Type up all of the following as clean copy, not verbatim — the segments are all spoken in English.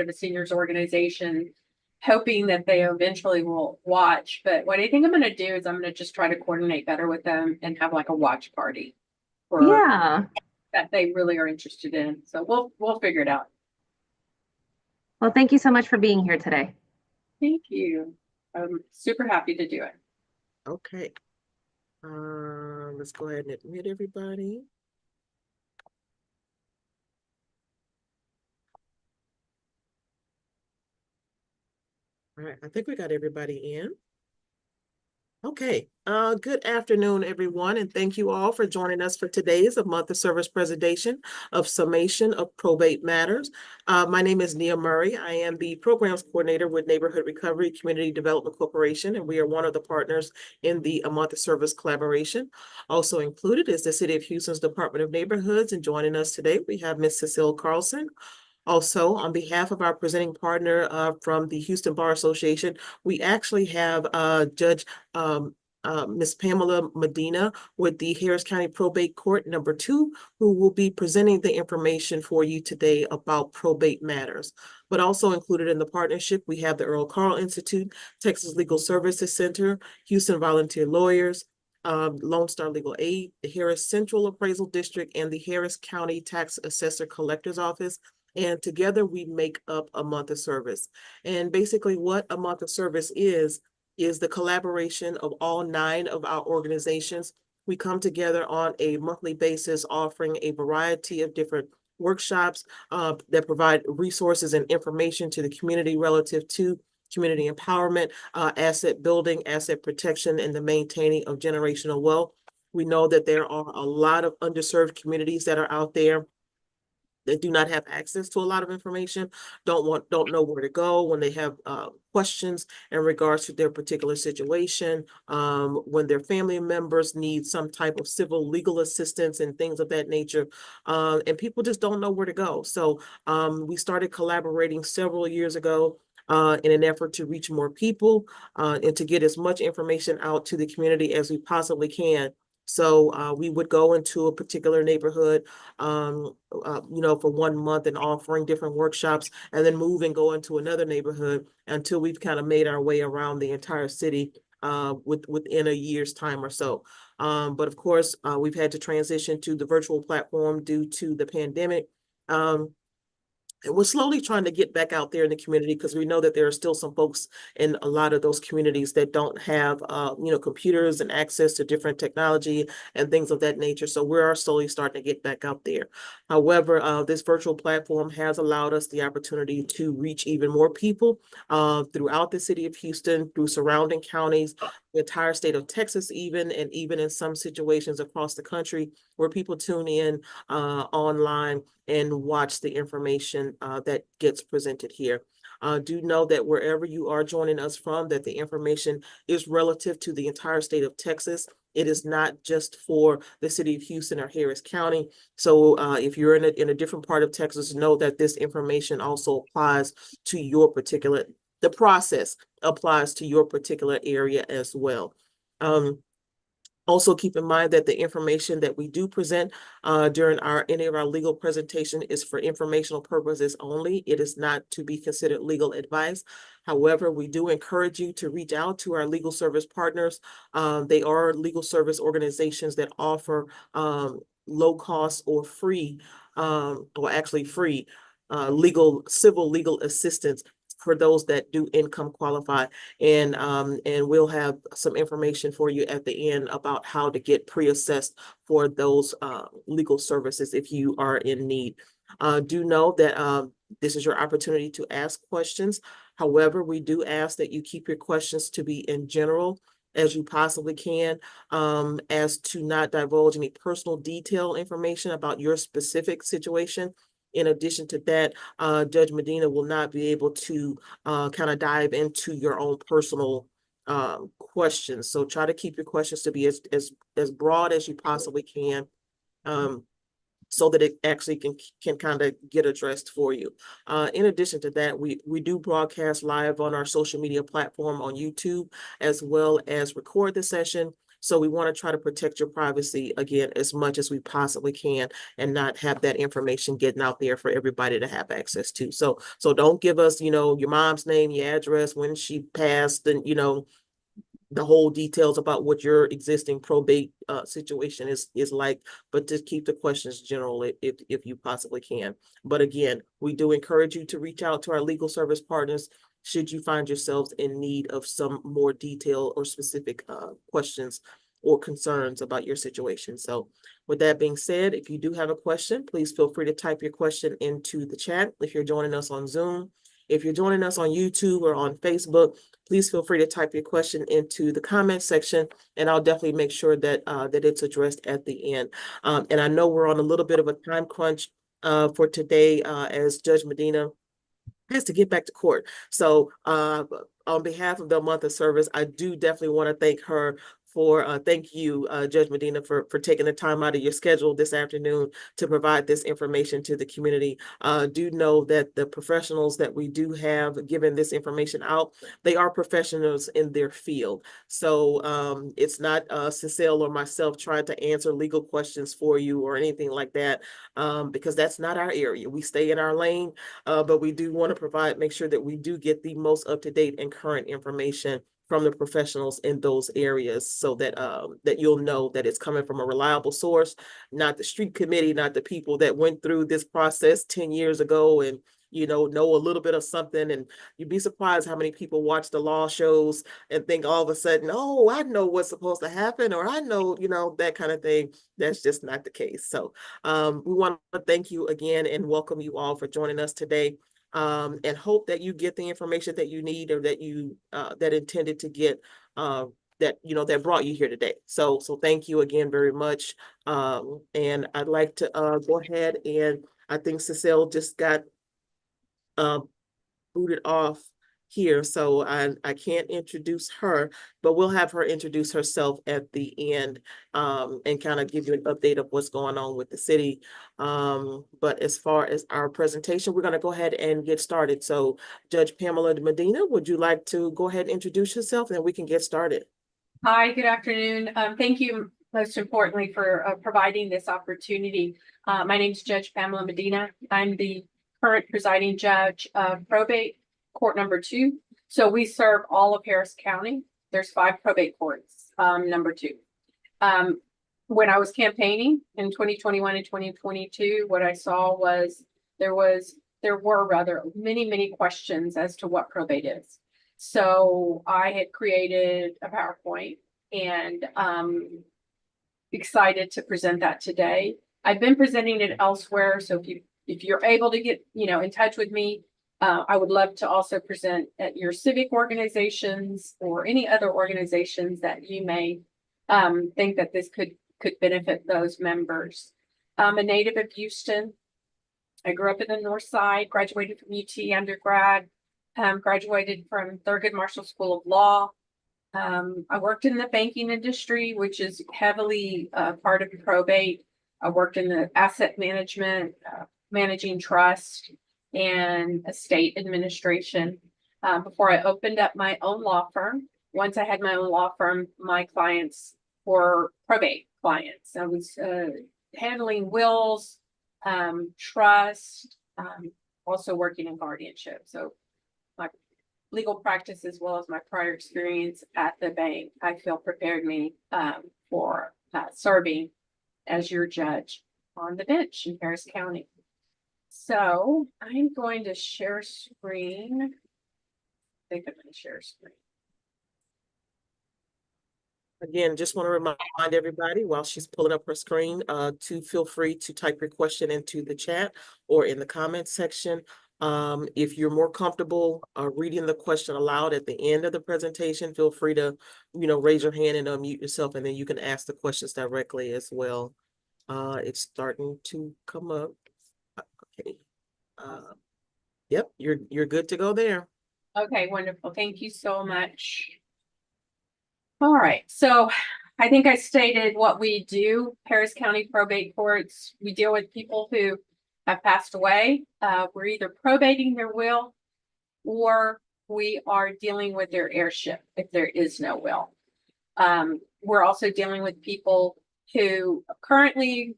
of a seniors organization, hoping that they eventually will watch. But what I think I'm going to do is I'm going to just try to coordinate better with them and have like a watch party for Yeah. that they really are interested in. So we'll figure it out. Well, thank you so much for being here today. Thank you. I'm super happy to do it. Okay. Let's go ahead and admit everybody. All right, I think we got everybody in. Okay, good afternoon, everyone, and thank you all for joining us for today's A Month of Service presentation of Summation of Probate Matters. My name is Nia Murray. I am the Programs Coordinator with Neighborhood Recovery Community Development Corporation, and we are one of the partners in the A Month of Service collaboration. Also included is the City of Houston's Department of Neighborhoods, and joining us today, we have Ms. Cecile Carlson. Also, on behalf of our presenting partner from the Houston Bar Association, we actually have Judge Ms. Pamela Medina with the Harris County Probate Court number 2, who will be presenting the information for you today about probate matters. But also included in the partnership, we have the Earl Carl Institute, Texas Legal Services Center, Houston Volunteer Lawyers, Lone Star Legal Aid, the Harris Central Appraisal District, and the Harris County Tax Assessor Collector's Office. And together we make up A Month of Service. And basically what A Month of Service is the collaboration of all 9 of our organizations. We come together on a monthly basis, offering a variety of different workshops that provide resources and information to the community relative to community empowerment, asset building, asset protection, and the maintaining of generational wealth. We know that there are a lot of underserved communities that are out there that do not have access to a lot of information, don't know where to go when they have questions in regards to their particular situation, when their family members need some type of civil legal assistance and things of that nature, and people just don't know where to go. So we started collaborating several years ago in an effort to reach more people and to get as much information out to the community as we possibly can. So we would go into a particular neighborhood, for 1 month and offering different workshops, and then move and go into another neighborhood until we've kind of made our way around the entire city within a year's time or so. But of course, we've had to transition to the virtual platform due to the pandemic. And we're slowly trying to get back out there in the community because we know that there are still some folks in a lot of those communities that don't have, computers and access to different technology and things of that nature. So we are slowly starting to get back out there. However, this virtual platform has allowed us the opportunity to reach even more people throughout the city of Houston, through surrounding counties, the entire state of Texas, and even in some situations across the country where people tune in online and watch the information that gets presented here. Do know that wherever you are joining us from, that the information is relative to the entire state of Texas. It is not just for the city of Houston or Harris County. So if you're in a different part of Texas, know that this information also applies to your particular, the process applies to your particular area as well. Also keep in mind that the information that we do present during any of our legal presentation is for informational purposes only. It is not to be considered legal advice. However, we do encourage you to reach out to our legal service partners. They are legal service organizations that offer low cost or free, or actually free civil legal assistance for those that do income qualify. And we'll have some information for you at the end about how to get pre-assessed for those legal services if you are in need. Do know that this is your opportunity to ask questions. However, we do ask that you keep your questions to be in general as you possibly can, as to not divulge any personal detail information about your specific situation. In addition to that, Judge Medina will not be able to kind of dive into your own personal questions. So try to keep your questions to be as broad as you possibly can, so that it actually can kind of get addressed for you. In addition to that, we do broadcast live on our social media platform on YouTube, as well as record the session. So we want to try to protect your privacy again as much as we possibly can and not have that information getting out there for everybody to have access to. So don't give us, your mom's name, your address, when she passed, and the whole details about what your existing probate situation is like, but just keep the questions general if you possibly can. But again, we do encourage you to reach out to our legal service partners should you find yourselves in need of some more detailed or specific questions or concerns about your situation. So with that being said, if you do have a question, please feel free to type your question into the chat if you're joining us on Zoom. If you're joining us on YouTube or on Facebook, please feel free to type your question into the comment section, and I'll definitely make sure that that it's addressed at the end. And I know we're on a little bit of a time crunch for today as Judge Medina has to get back to court. So on behalf of the month of service, I do definitely want to thank her for thank you, Judge Medina, for taking the time out of your schedule this afternoon to provide this information to the community. Do know that the professionals that we do have given this information out, they are professionals in their field. So it's not Cecile or myself trying to answer legal questions for you or anything like that, because that's not our area. We stay in our lane, but we do want to make sure that we do get the most up-to-date and current information from the professionals in those areas, so that that you'll know that it's coming from a reliable source, not the street committee, not the people that went through this process 10 years ago and know a little bit of something. And you'd be surprised how many people watch the law shows and think all of a sudden, oh, I know what's supposed to happen, or I know, that kind of thing. That's just not the case. So we want to thank you again and welcome you all for joining us today. And hope that you get the information that you need, or that you that intended to get, that brought you here today. So thank you again very much. And I'd like to go ahead, and I think Cecile just got booted off here, so I can't introduce her, but we'll have her introduce herself at the end, and kind of give you an update of what's going on with the city. But as far as our presentation, we're going to go ahead and get started. So Judge Pamela Medina, would you like to go ahead and introduce yourself, and we can get started? Hi, good afternoon. Thank you most importantly for providing this opportunity. My name is Judge Pamela Medina. I'm the current presiding judge of probate court number 2. So we serve all of Harris County. There's 5 probate courts, number 2. When I was campaigning in 2021 and 2022, what I saw was there were rather many questions as to what probate is. So I had created a PowerPoint and excited to present that today. I've been presenting it elsewhere, so if you're able to get in touch with me, I would love to also present at your civic organizations or any other organizations that you may think that this could benefit those members. I'm a native of Houston. I grew up in the North Side, graduated from UT undergrad, graduated from Thurgood Marshall School of Law. I worked in the banking industry, which is heavily part of probate. I worked in the asset management, managing trust, and estate administration before I opened up my own law firm. Once I had my own law firm, my clients were probate clients. I was handling wills, trust, also working in guardianship. So my legal practice, as well as my prior experience at the bank, I feel prepared me for serving as your judge on the bench in Harris County. So I'm going to share screen. I think I'm going to share screen. Again, just want to remind everybody while she's pulling up her screen to feel free to type your question into the chat or in the comment section. If you're more comfortable reading the question aloud at the end of the presentation, feel free to, raise your hand and unmute yourself, and then you can ask the questions directly as well. It's starting to come up. Okay. Yep, you're good to go there. Okay, wonderful. Thank you so much. All right, so I think I stated what we do. Harris County Probate Courts, we deal with people who have passed away. We're either probating their will, or we are dealing with their heirship if there is no will. we're also dealing with people who currently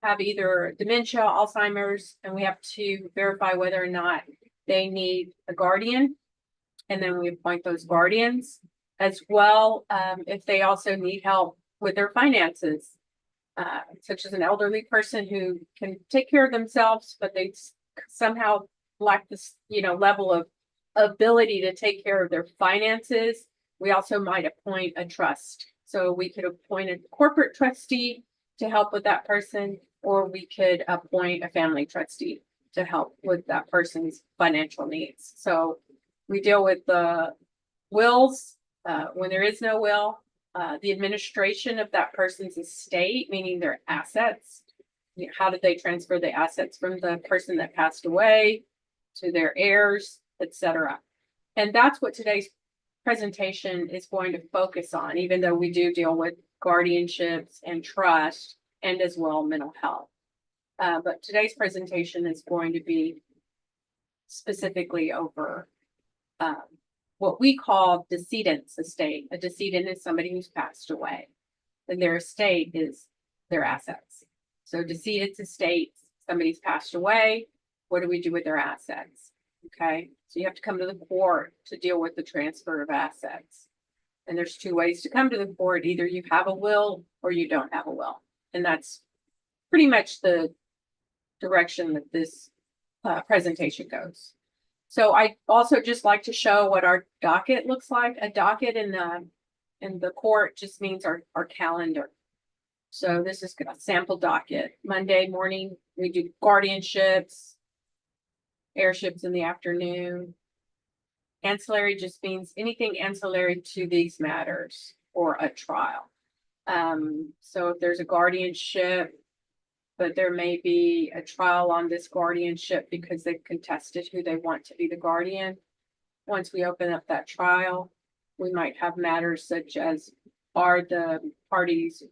have either dementia, Alzheimer's, and we have to verify whether or not they need a guardian. And then we appoint those guardians as well. If they also need help with their finances, such as an elderly person who can take care of themselves, but they somehow lack this, level of ability to take care of their finances. We also might appoint a trust. So we could appoint a corporate trustee to help with that person, or we could appoint a family trustee to help with that person's financial needs. So we deal with the wills, when there is no will, the administration of that person's estate, meaning their assets. How did they transfer the assets from the person that passed away to their heirs, etc. And that's what today's presentation is going to focus on, even though we do deal with guardianships and trust and as well mental health. But today's presentation is going to be specifically over what we call decedent's estate. A decedent is somebody who's passed away, and their estate is their assets. So decedent's estate, somebody's passed away. What do we do with their assets? Okay, so you have to come to the court to deal with the transfer of assets. And there's two ways to come to the court. Either you have a will or you don't have a will. And that's pretty much the direction that this presentation goes. So I also just like to show what our docket looks like. A docket in the court just means our calendar. So this is a sample docket. Monday morning, we do guardianships, airships in the afternoon. Ancillary just means anything ancillary to these matters or a trial. So if there's a guardianship, but there may be a trial on this guardianship because they've contested who they want to be the guardian. Once we open up that trial, we might have matters such as, are the parties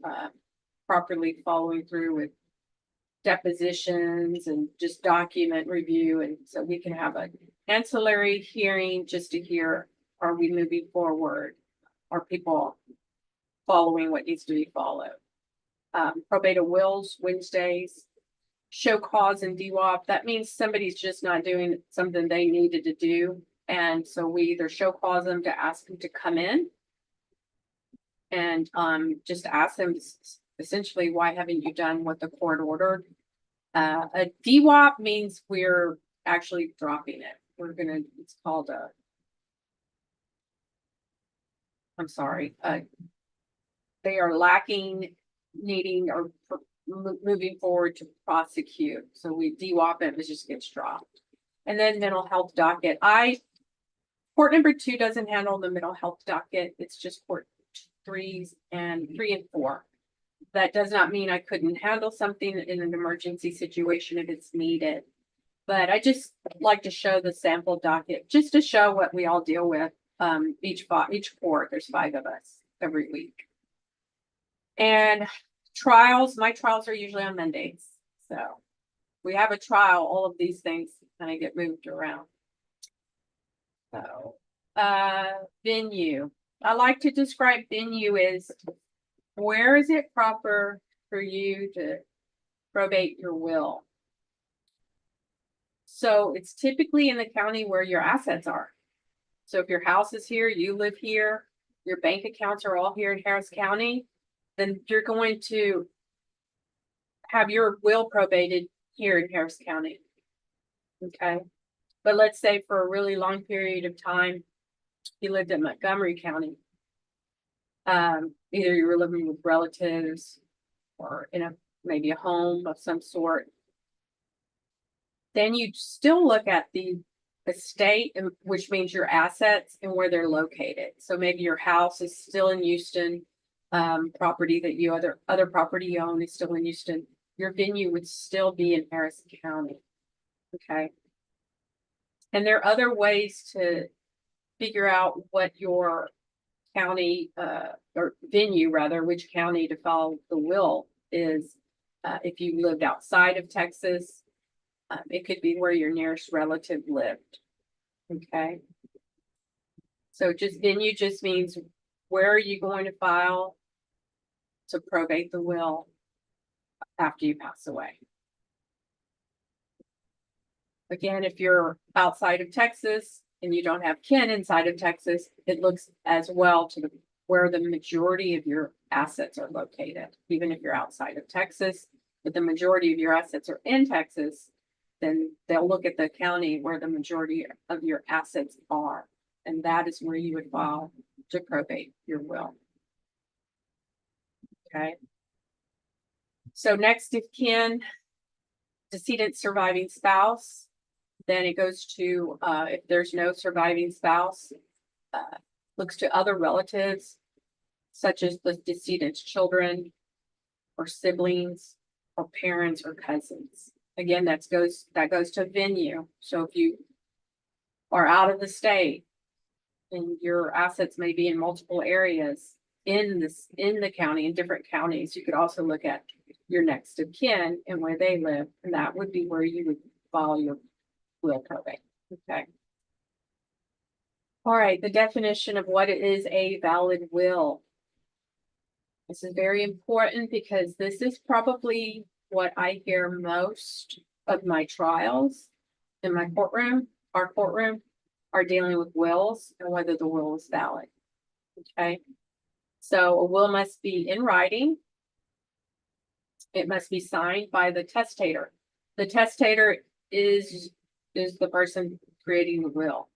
properly following through with depositions and just document review. And so we can have an ancillary hearing just to hear, are we moving forward? Are people following what needs to be followed? Probate wills, Wednesdays, show cause and DWAP. That means somebody's just not doing something they needed to do. And so we either show cause them to ask them to come in and just ask them essentially, why haven't you done what the court ordered? A DWAP means we're actually dropping it. It's called they are lacking, needing, or moving forward to prosecute. So we DWAP it, it just gets dropped. And then mental health docket. Court number 2 doesn't handle the mental health docket. It's just court 3 and 4. That does not mean I couldn't handle something in an emergency situation if it's needed. But I just like to show the sample docket just to show what we all deal with. Each court, there's 5 of us every week. And trials, my trials are usually on Mondays. So we have a trial, all of these things kind of get moved around. So venue. I like to describe venue as, where is it proper for you to probate your will? So it's typically in the county where your assets are. So if your house is here, you live here, your bank accounts are all here in Harris County, then you're going to have your will probated here in Harris County. Okay. But let's say for a really long period of time, you lived in Montgomery County. Either you were living with relatives or in maybe a home of some sort. Then you still look at the estate, which means your assets and where they're located. So maybe your house is still in Houston, property that you other property you own is still in Houston. Your venue would still be in Harrison County. Okay. And there are other ways to figure out what your county or venue rather, which county to file the will is. If you lived outside of Texas, it could be where your nearest relative lived. Okay. So just venue just means, where are you going to file to probate the will after you pass away. Again, if you're outside of Texas and you don't have kin inside of Texas, it looks as well to where the majority of your assets are located. Even if you're outside of Texas, but the majority of your assets are in Texas, then they'll look at the county where the majority of your assets are. And that is where you would file to probate your will. Okay. So next of kin, decedent surviving spouse. Then it goes to, if there's no surviving spouse, looks to other relatives, such as the decedent's children or siblings or parents or cousins. Again, that goes to venue. So if you are out of the state and your assets may be in multiple areas in the county, in different counties, you could also look at your next of kin and where they live, and that would be where you would file your will probate. Okay. All right, the definition of what is a valid will. This is very important because this is probably what I hear most of my trials in my courtroom. Our courtroom are dealing with wills and whether the will is valid. Okay. So a will must be in writing. It must be signed by the testator. The testator is the person creating the will.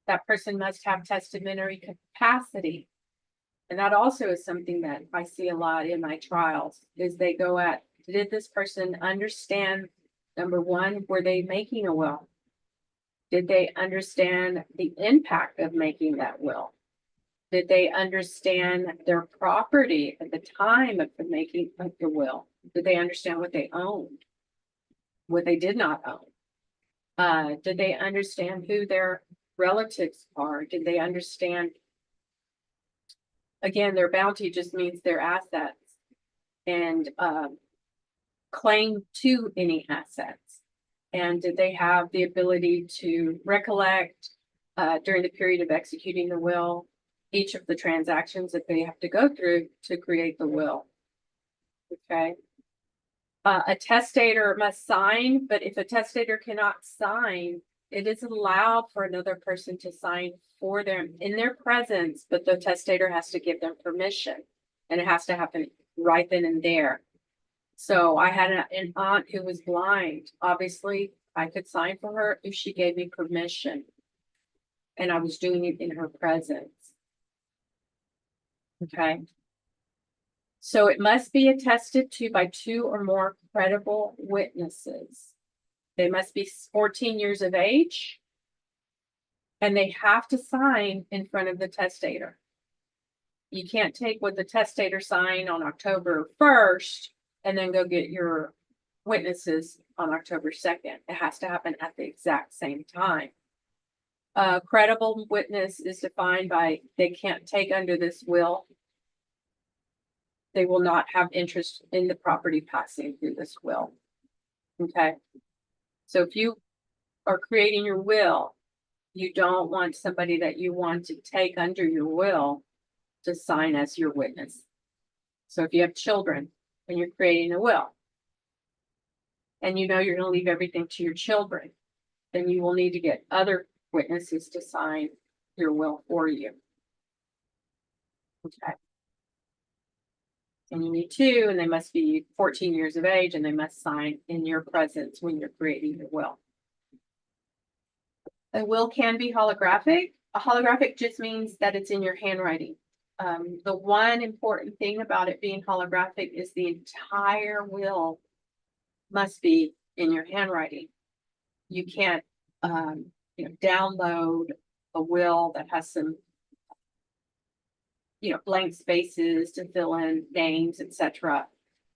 That person must have testamentary capacity. And that also is something that I see a lot in my trials, is they go at, did this person understand, number one, were they making a will? Did they understand the impact of making that will? Did they understand their property at the time of the making of the will? Did they understand what they owned? What they did not own? Did they understand who their relatives are? Did they understand, again, their bounty just means their assets and claim to any assets? And did they have the ability to recollect during the period of executing the will, each of the transactions that they have to go through to create the will? Okay. A testator must sign, but if a testator cannot sign, it is allowed for another person to sign for them in their presence, but the testator has to give them permission, and it has to happen right then and there. So I had an aunt who was blind. Obviously, I could sign for her if she gave me permission, and I was doing it in her presence. Okay. So it must be attested to by 2 or more credible witnesses. They must be 14 years of age, and they have to sign in front of the testator. You can't take what the testator signed on October 1st and then go get your witnesses on October 2nd. It has to happen at the exact same time. Credible witness is defined by they can't take under this will. They will not have interest in the property passing through this will. Okay. So if you are creating your will, you don't want somebody that you want to take under your will to sign as your witness. So if you have children and you're creating a will, and you know you're going to leave everything to your children, then you will need to get other witnesses to sign your will for you. Okay. And you need 2, and they must be 14 years of age, and they must sign in your presence when you're creating your will. A will can be holographic. A holographic just means that it's in your handwriting. The one important thing about it being holographic is the entire will must be in your handwriting. You can't, download a will that has some, blank spaces to fill in names, etc.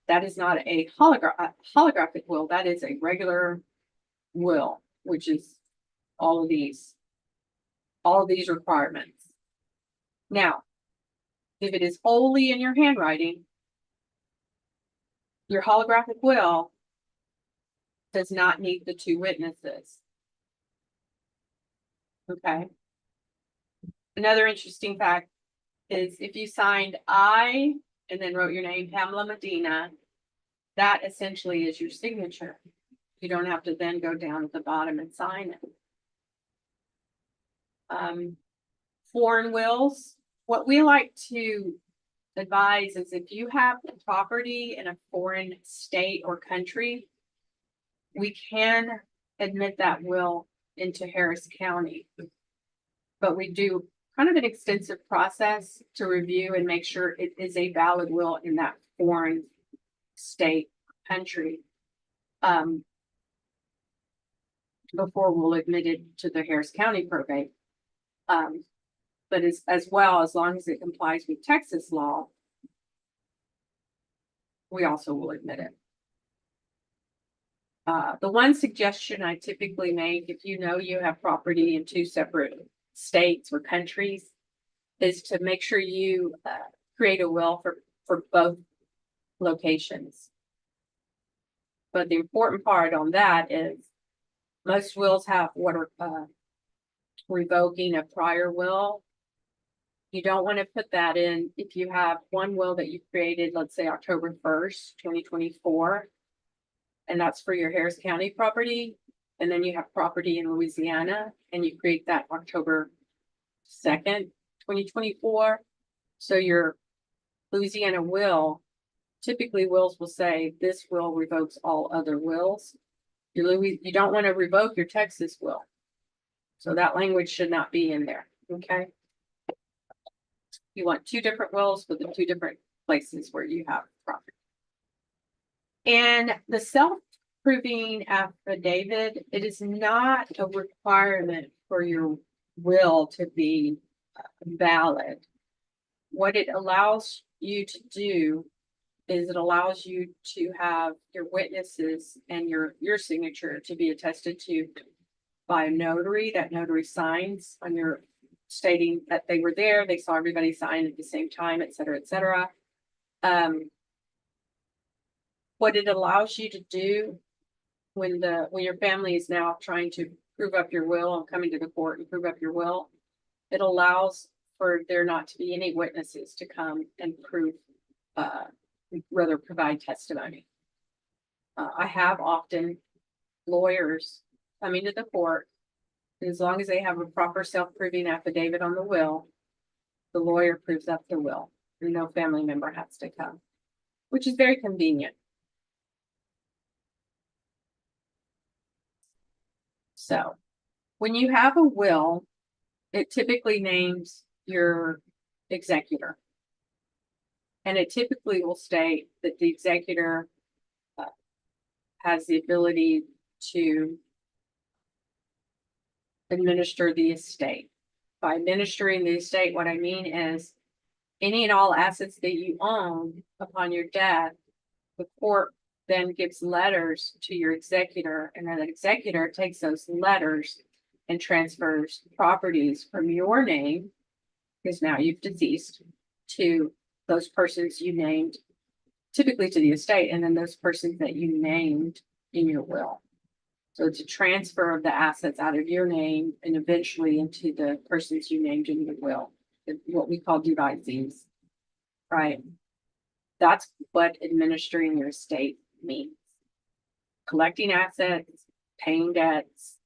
That is not a holographic will. That is a regular will, which is all of these requirements. Now, if it is wholly in your handwriting, your holographic will does not need the 2 witnesses. Okay. Another interesting fact is if you signed I and then wrote your name, Pamela Medina, that essentially is your signature. You don't have to then go down at the bottom and sign it. Foreign wills, what we like to advise is if you have property in a foreign state or country, we can admit that will into Harris County. But we do kind of an extensive process to review and make sure it is a valid will in that foreign state, country. Before we'll admit it to the Harris County probate. But as well, as long as it complies with Texas law, we also will admit it. The one suggestion I typically make, if you know you have property in two separate states or countries, is to make sure you create a will for both locations. But the important part on that is most wills have what are revoking a prior will. You don't want to put that in if you have one will that you created, let's say October 1st, 2024, and that's for your Harris County property. And then you have property in Louisiana and you create that October 2nd, 2024. So your Louisiana will, typically wills will say this will revokes all other wills. You don't want to revoke your Texas will. So that language should not be in there, okay? You want two different wills for the two different places where you have property. And the self-proving affidavit, it is not a requirement for your will to be valid. What it allows you to do is it allows you to have your witnesses and your signature to be attested to by a notary. That notary signs on your stating that they were there, they saw everybody sign at the same time, et cetera, et cetera. What it allows you to do when your family is now trying to prove up your will and coming to the court and prove up your will, it allows for there not to be any witnesses to come and prove, rather provide testimony. I have often lawyers coming to the court, and as long as they have a proper self-proving affidavit on the will, the lawyer proves up the will, and no family member has to come, which is very convenient. So when you have a will, it typically names your executor. And it typically will state that the executor has the ability to administer the estate. By administering the estate, what I mean is any and all assets that you own upon your death, the court then gives letters to your executor, and then the executor takes those letters and transfers properties from your name, because now you've deceased, to those persons you named, typically to the estate, and then those persons that you named in your will. So it's a transfer of the assets out of your name and eventually into the persons you named in your will, what we call devisees, right? That's what administering your estate means. Collecting assets, paying debts,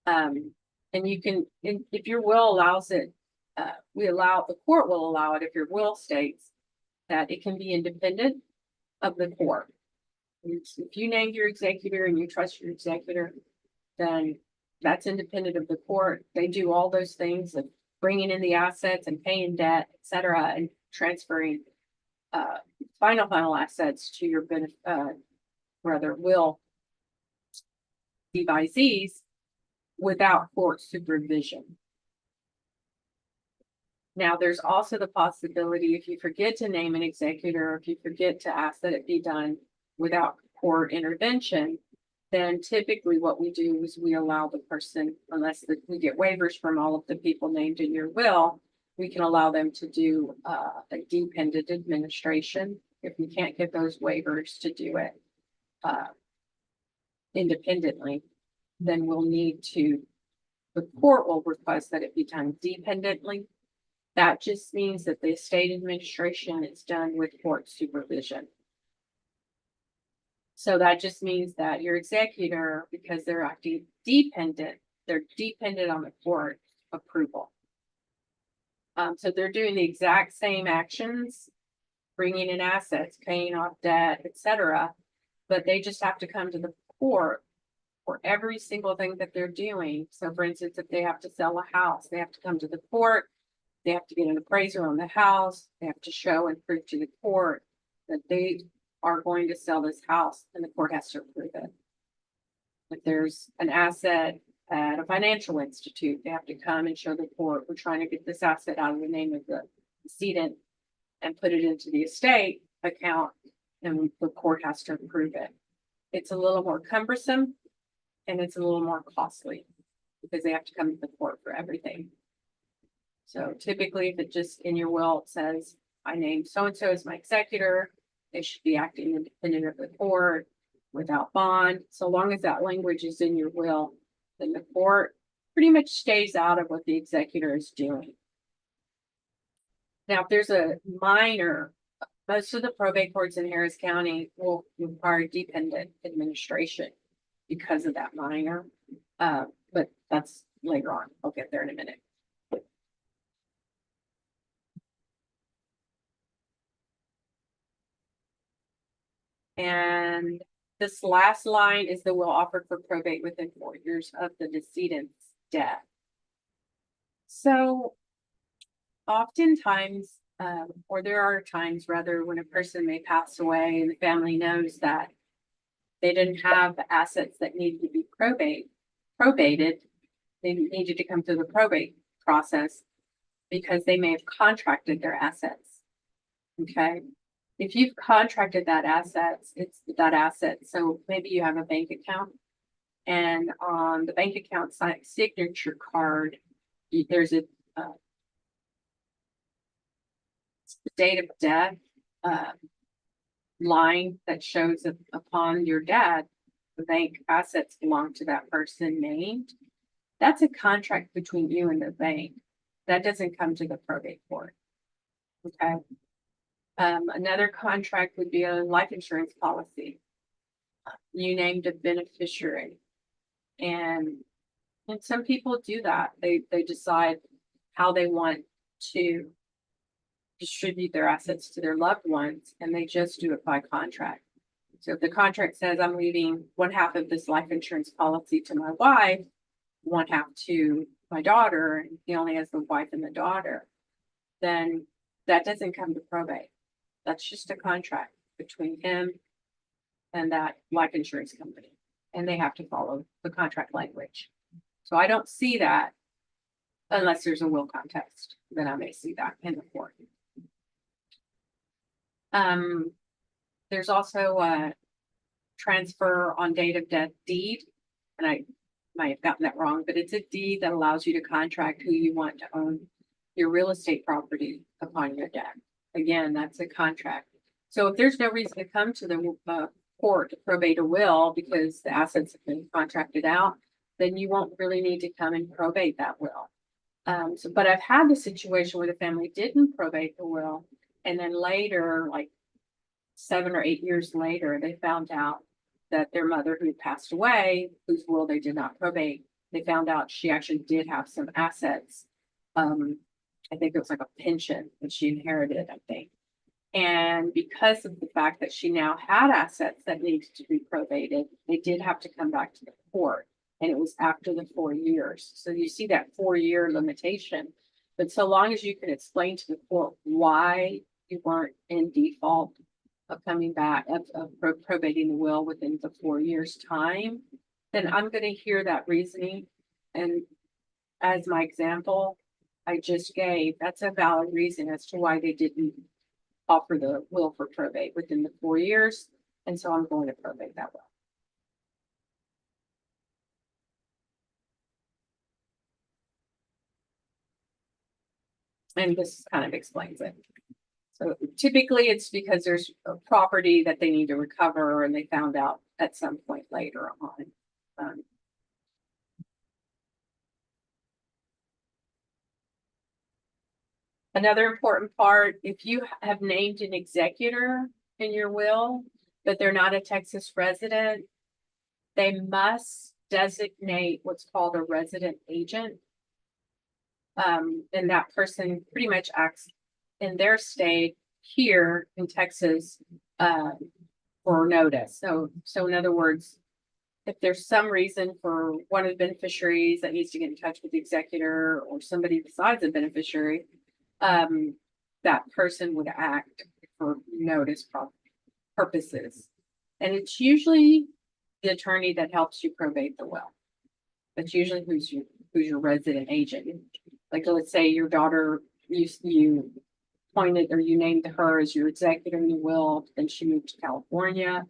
and you can, if your will allows it, the court will allow it if your will states that it can be independent of the court. If you named your executor and you trust your executor, then that's independent of the court. They do all those things of bringing in the assets and paying debt, et cetera, and transferring final assets to your will devisees without court supervision. Now, there's also the possibility if you forget to name an executor, if you forget to ask that it be done without court intervention, then typically what we do is we allow the person, unless we get waivers from all of the people named in your will, we can allow them to do a dependent administration. If we can't get those waivers to do it independently, then we'll need to, the court will request that it be done dependently. That just means that the estate administration is done with court supervision. So that just means that your executor, because they're acting dependent, they're dependent on the court approval. So they're doing the exact same actions, bringing in assets, paying off debt, etc. But they just have to come to the court for every single thing that they're doing. So for instance, if they have to sell a house, they have to come to the court. They have to get an appraiser on the house. They have to show and prove to the court that they are going to sell this house, and the court has to approve it. If there's an asset at a financial institute, they have to come and show the court, we're trying to get this asset out of the name of the decedent and put it into the estate account, and the court has to approve it. It's a little more cumbersome and it's a little more costly because they have to come to the court for everything. So typically, if it just in your will it says, I named so-and-so as my executor, they should be acting independent of the court without bond. So long as that language is in your will, then the court pretty much stays out of what the executor is doing. Now, if there's a minor, most of the probate courts in Harris County will require dependent administration because of that minor. But that's later on. I'll get there in a minute. And this last line is the will offered for probate within 4 years of the decedent's death. So oftentimes, or there are times rather, when a person may pass away and the family knows that they didn't have the assets that needed to be probated, they needed to come through the probate process because they may have contracted their assets. Okay. If you've contracted that assets, it's that asset. So maybe you have a bank account, and on the bank account signature card, there's a date of death line that shows that upon your death, the bank assets belong to that person named. That's a contract between you and the bank. That doesn't come to the probate court. Okay. Another contract would be a life insurance policy. You named a beneficiary, and some people do that. They decide how they want to distribute their assets to their loved ones, and they just do it by contract. So if the contract says I'm leaving 1/2 of this life insurance policy to my wife, 1/2 to my daughter, and he only has the wife and the daughter, then that doesn't come to probate. That's just a contract between him and that life insurance company, and they have to follow the contract language. So I don't see that unless there's a will contest. Then I may see that in the court. There's also a transfer on date of death deed, and I might have gotten that wrong, but it's a deed that allows you to contract who you want to own your real estate property upon your death. Again, that's a contract. So if there's no reason to come to the court to probate a will because the assets have been contracted out, then you won't really need to come and probate that will. But I've had the situation where the family didn't probate the will, and then later, like 7 or 8 years later, they found out that their mother, who had passed away, whose will they did not probate, they found out she actually did have some assets. I think it was like a pension that she inherited, I think. And because of the fact that she now had assets that needed to be probated, they did have to come back to the court. And it was after the 4 years. So you see that 4-year limitation. But so long as you can explain to the court why you weren't in default of coming back, of probating the will within the 4 years time, then I'm going to hear that reasoning. And as my example I just gave, that's a valid reason as to why they didn't offer the will for probate within the 4 years. And so I'm going to probate that will. And this kind of explains it. So typically it's because there's a property that they need to recover, and they found out at some point later on. Another important part, if you have named an executor in your will, but they're not a Texas resident, they must designate what's called a resident agent. And that person pretty much acts in their state here in Texas, for notice. So in other words, if there's some reason for one of the beneficiaries that needs to get in touch with the executor or somebody besides the beneficiary, that person would act for notice purposes. And it's usually the attorney that helps you probate the will. That's usually who's your resident agent. Like, let's say your daughter, you appointed or you named her as your executor in the will, then she moved to California,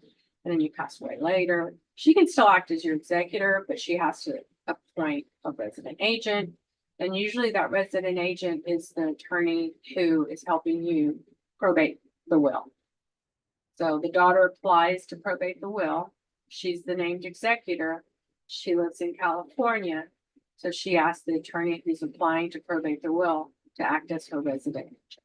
and then you pass away later. She can still act as your executor, but she has to appoint a resident agent. And usually that resident agent is the attorney who is helping you probate the will. So the daughter applies to probate the will. She's the named executor. She lives in California. So she asked the attorney who's applying to probate the will to act as her resident agent.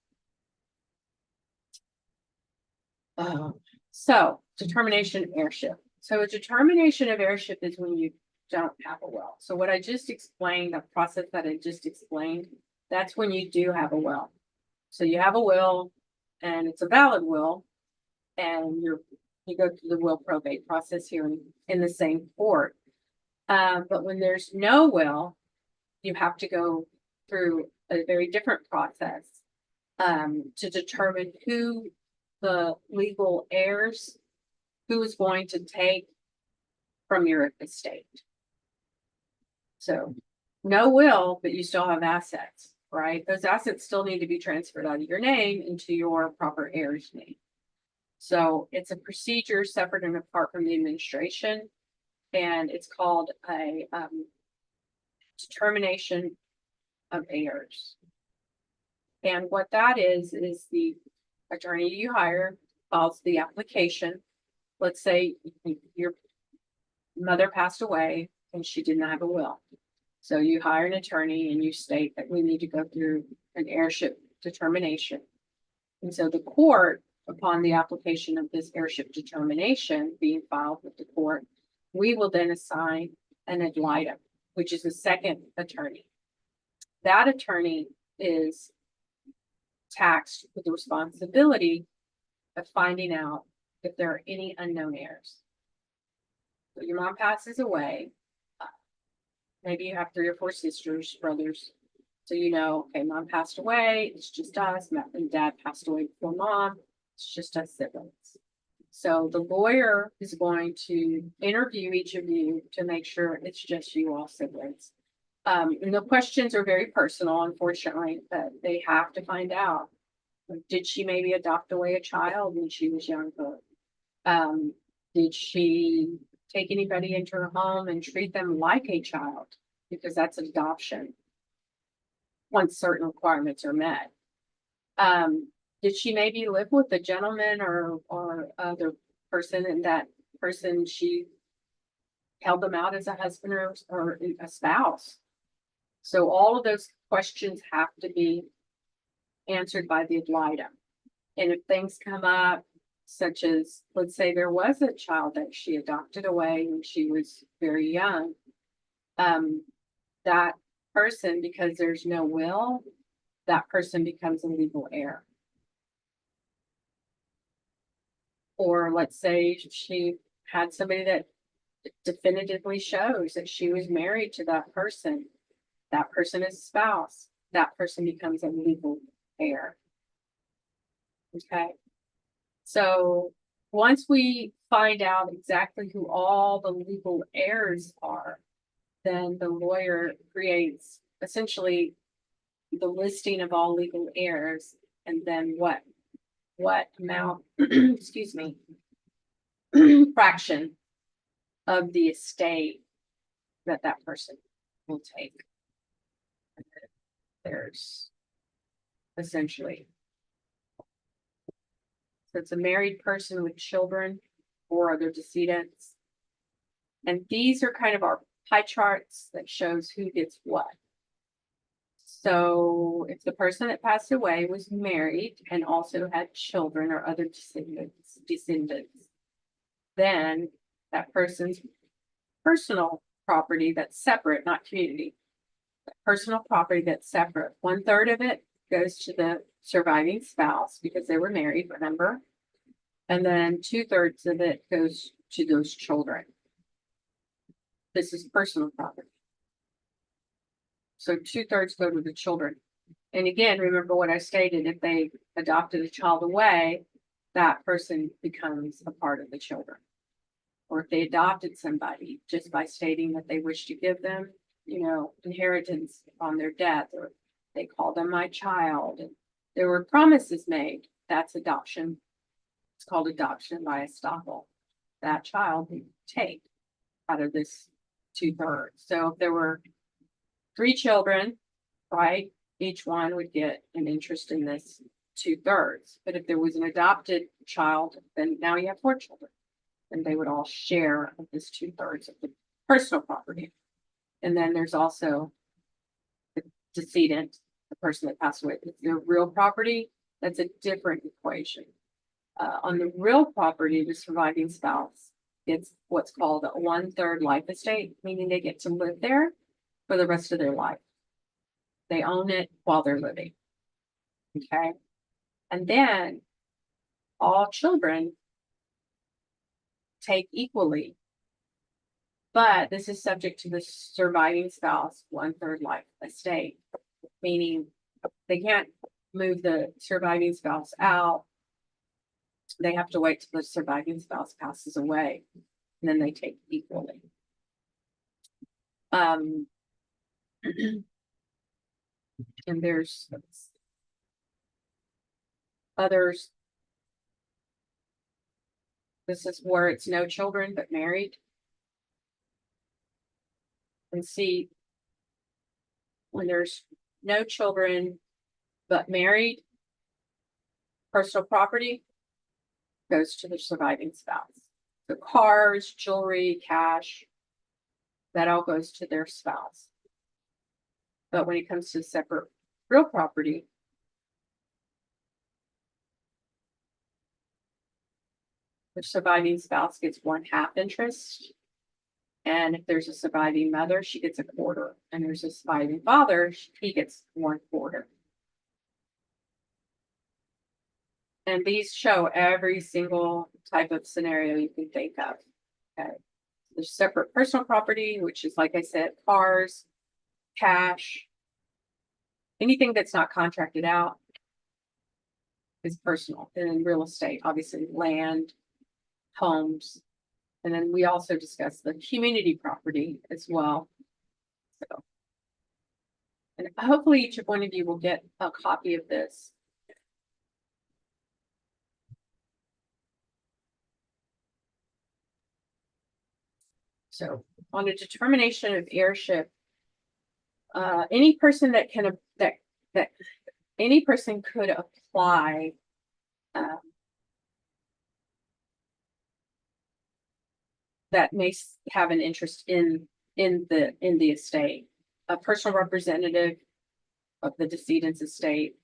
So determination of heirship. So a determination of heirship is when you don't have a will. So what I just explained, the process that I just explained, that's when you do have a will. So you have a will and it's a valid will, and you go through the will probate process here in the same court. But when there's no will, you have to go through a very different process to determine who the legal heirs, who is going to take from your estate. So no will, but you still have assets, right? Those assets still need to be transferred out of your name into your proper heir's name. So it's a procedure separate and apart from the administration, and it's called a determination of heirs. And what that is the attorney you hire files the application. Let's say your mother passed away and she did not have a will. So you hire an attorney and you state that we need to go through an heirship determination. And so the court, upon the application of this heirship determination being filed with the court, we will then assign an ad litem, which is a second attorney. That attorney is taxed with the responsibility of finding out if there are any unknown heirs. So your mom passes away. Maybe you have 3 or 4 sisters, brothers. So you know, okay, mom passed away. It's just us. And dad passed away before mom. It's just us siblings. So the lawyer is going to interview each of you to make sure it's just you all siblings. And the questions are very personal, unfortunately, but they have to find out. Did she maybe adopt away a child when she was younger? Did she take anybody into her home and treat them like a child? Because that's adoption, once certain requirements are met. Did she maybe live with a gentleman or other person, and that person, she held them out as a husband or a spouse? So all of those questions have to be answered by the ad litem. And if things come up, such as, let's say there was a child that she adopted away when she was very young, that person, because there's no will, that person becomes a legal heir. Or let's say she had somebody that definitively shows that she was married to that person. That person is a spouse. That person becomes a legal heir. Okay. So once we find out exactly who all the legal heirs are, then the lawyer creates essentially the listing of all legal heirs, and then what amount, excuse me, fraction of the estate that person will take. There's essentially, so it's a married person with children or other decedents. And these are kind of our pie charts that shows who gets what. So if the person that passed away was married and also had children or other descendants, then that person's personal property that's separate, not community, personal property that's separate, 1/3 of it goes to the surviving spouse because they were married, remember? And then 2/3 of it goes to those children. This is personal property. So 2/3 go to the children. And again, remember what I stated, if they adopted a child away, that person becomes a part of the children. Or if they adopted somebody just by stating that they wish to give them, inheritance on their death, or they call them my child, and there were promises made, that's adoption. It's called adoption by estoppel. That child we take out of this 2/3. So if there were 3 children, right, each one would get an interest in this 2/3. But if there was an adopted child, then now you have 4 children, and they would all share of this 2/3 of the personal property. And then there's also the decedent, the person that passed away. If their real property, that's a different equation. On the real property, the surviving spouse gets what's called a 1/3 life estate, meaning they get to live there for the rest of their life. They own it while they're living. Okay. And then all children take equally. But this is subject to the surviving spouse 1/3 life estate, meaning they can't move the surviving spouse out. They have to wait till the surviving spouse passes away, and then they take equally. And there's others. This is where it's no children but married. And see, when there's no children but married, personal property goes to the surviving spouse. The cars, jewelry, cash, that all goes to their spouse. But when it comes to separate real property, the surviving spouse gets 1/2 interest. And if there's a surviving mother, she gets 1/4. And there's a surviving father, he gets 1/4. And these show every single type of scenario you can think of. Okay. There's separate personal property, which is, like I said, cars, cash, anything that's not contracted out is personal. And then real estate, obviously land, homes. And then we also discussed the community property as well. So, and hopefully each one of you will get a copy of this. So on a determination of heirship, any person that can that any person could apply that may have an interest in the estate. A personal representative of the decedent's estate,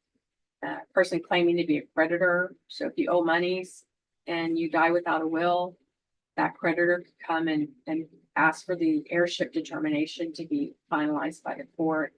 a person claiming to be a creditor. So if you owe monies and you die without a will, that creditor could come and ask for the heirship determination to be finalized by the court.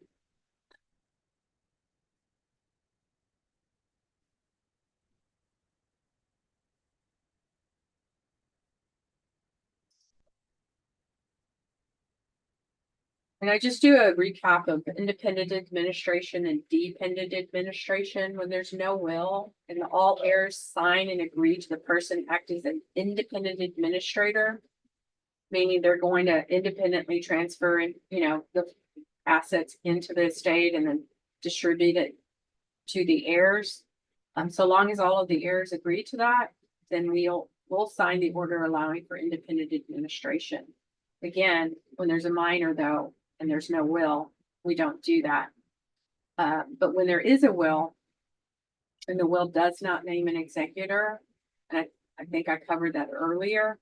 And I just do a recap of independent administration and dependent administration. When there's no will and all heirs sign and agree to the person acting as an independent administrator, meaning they're going to independently transfer the assets into the estate and then distribute it to the heirs. So long as all of the heirs agree to that, then we'll sign the order allowing for independent administration. Again, when there's a minor though, and there's no will, we don't do that. But when there is a will, and the will does not name an executor, and I think I covered that earlier.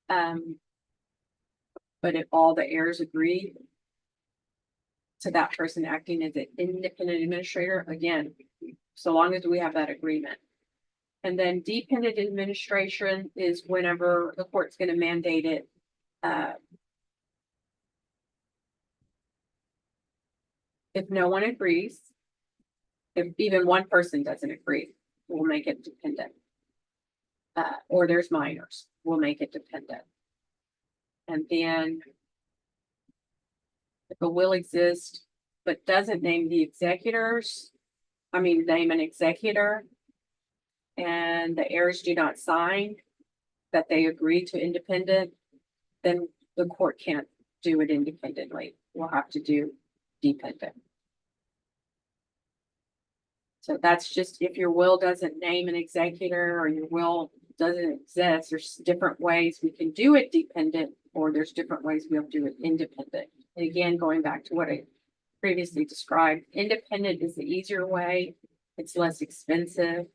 But if all the heirs agree, to that person acting as an independent administrator, again, so long as we have that agreement. And then dependent administration is whenever the court's going to mandate it. If no one agrees, if even one person doesn't agree, we'll make it dependent. Or there's minors, we'll make it dependent. And then if a will exists, but doesn't name the executors, name an executor, and the heirs do not sign that they agree to independent, then the court can't do it independently. We'll have to do dependent. So that's just if your will doesn't name an executor or your will doesn't exist, there's different ways we can do it dependent, or there's different ways we'll do it independent. And again, going back to what I previously described, independent is the easier way. It's less expensive.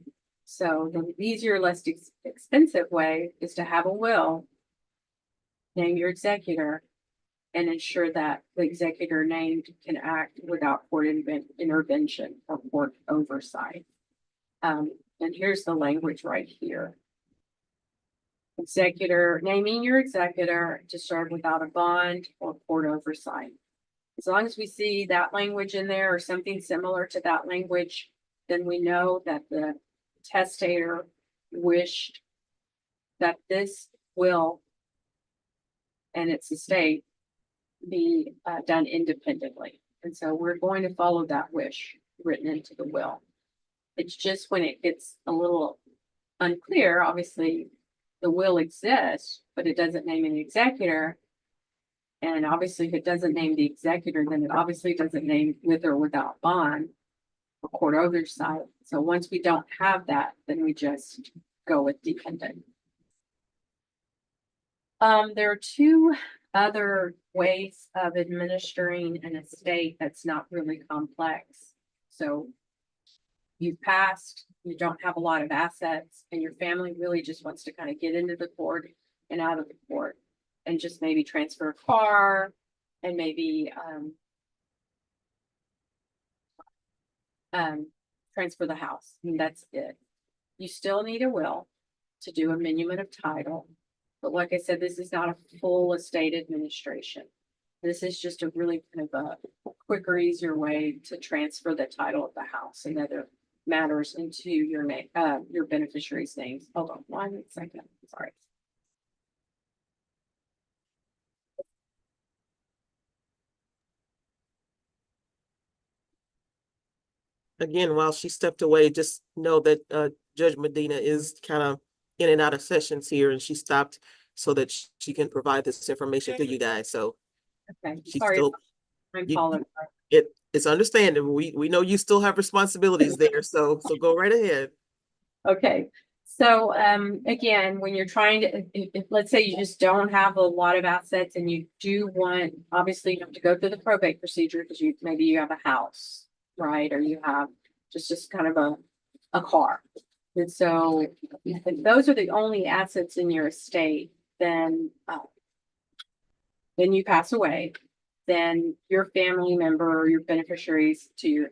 So the easier, less expensive way is to have a will, name your executor, and ensure that the executor named can act without court intervention or court oversight. And here's the language right here. Executor, naming your executor to serve without a bond or court oversight. As long as we see that language in there or something similar to that language, then we know that the testator wished that this will and its estate be done independently. And so we're going to follow that wish written into the will. It's just when it gets a little unclear, obviously the will exists, but it doesn't name an executor. And obviously if it doesn't name the executor, then it obviously doesn't name with or without bond or court oversight. So once we don't have that, then we just go with dependent. There are two other ways of administering an estate that's not really complex. So you've passed, you don't have a lot of assets, and your family really just wants to kind of get into the court and out of the court and just maybe transfer a car and maybe transfer the house. And that's it. You still need a will to do a minument of title. But like I said, this is not a full estate administration. This is just a really kind of a quicker, easier way to transfer the title of the house and other matters into your name, your beneficiary's names. Hold on 1 second. Sorry. Again, while she stepped away, just know that Judge Medina is kind of in and out of sessions here, and she stopped so that she can provide this information to you guys. So Okay. she's Sorry. still, I'm you- following. it's understandable. We know you still have responsibilities there, so go right ahead. Okay. So, again, when you're trying to, if let's say you just don't have a lot of assets and you do want, obviously you have to go through the probate procedure because maybe you have a house, right? Or you have just kind of a car. And so if those are the only assets in your estate, then you pass away, then your family member or your beneficiaries to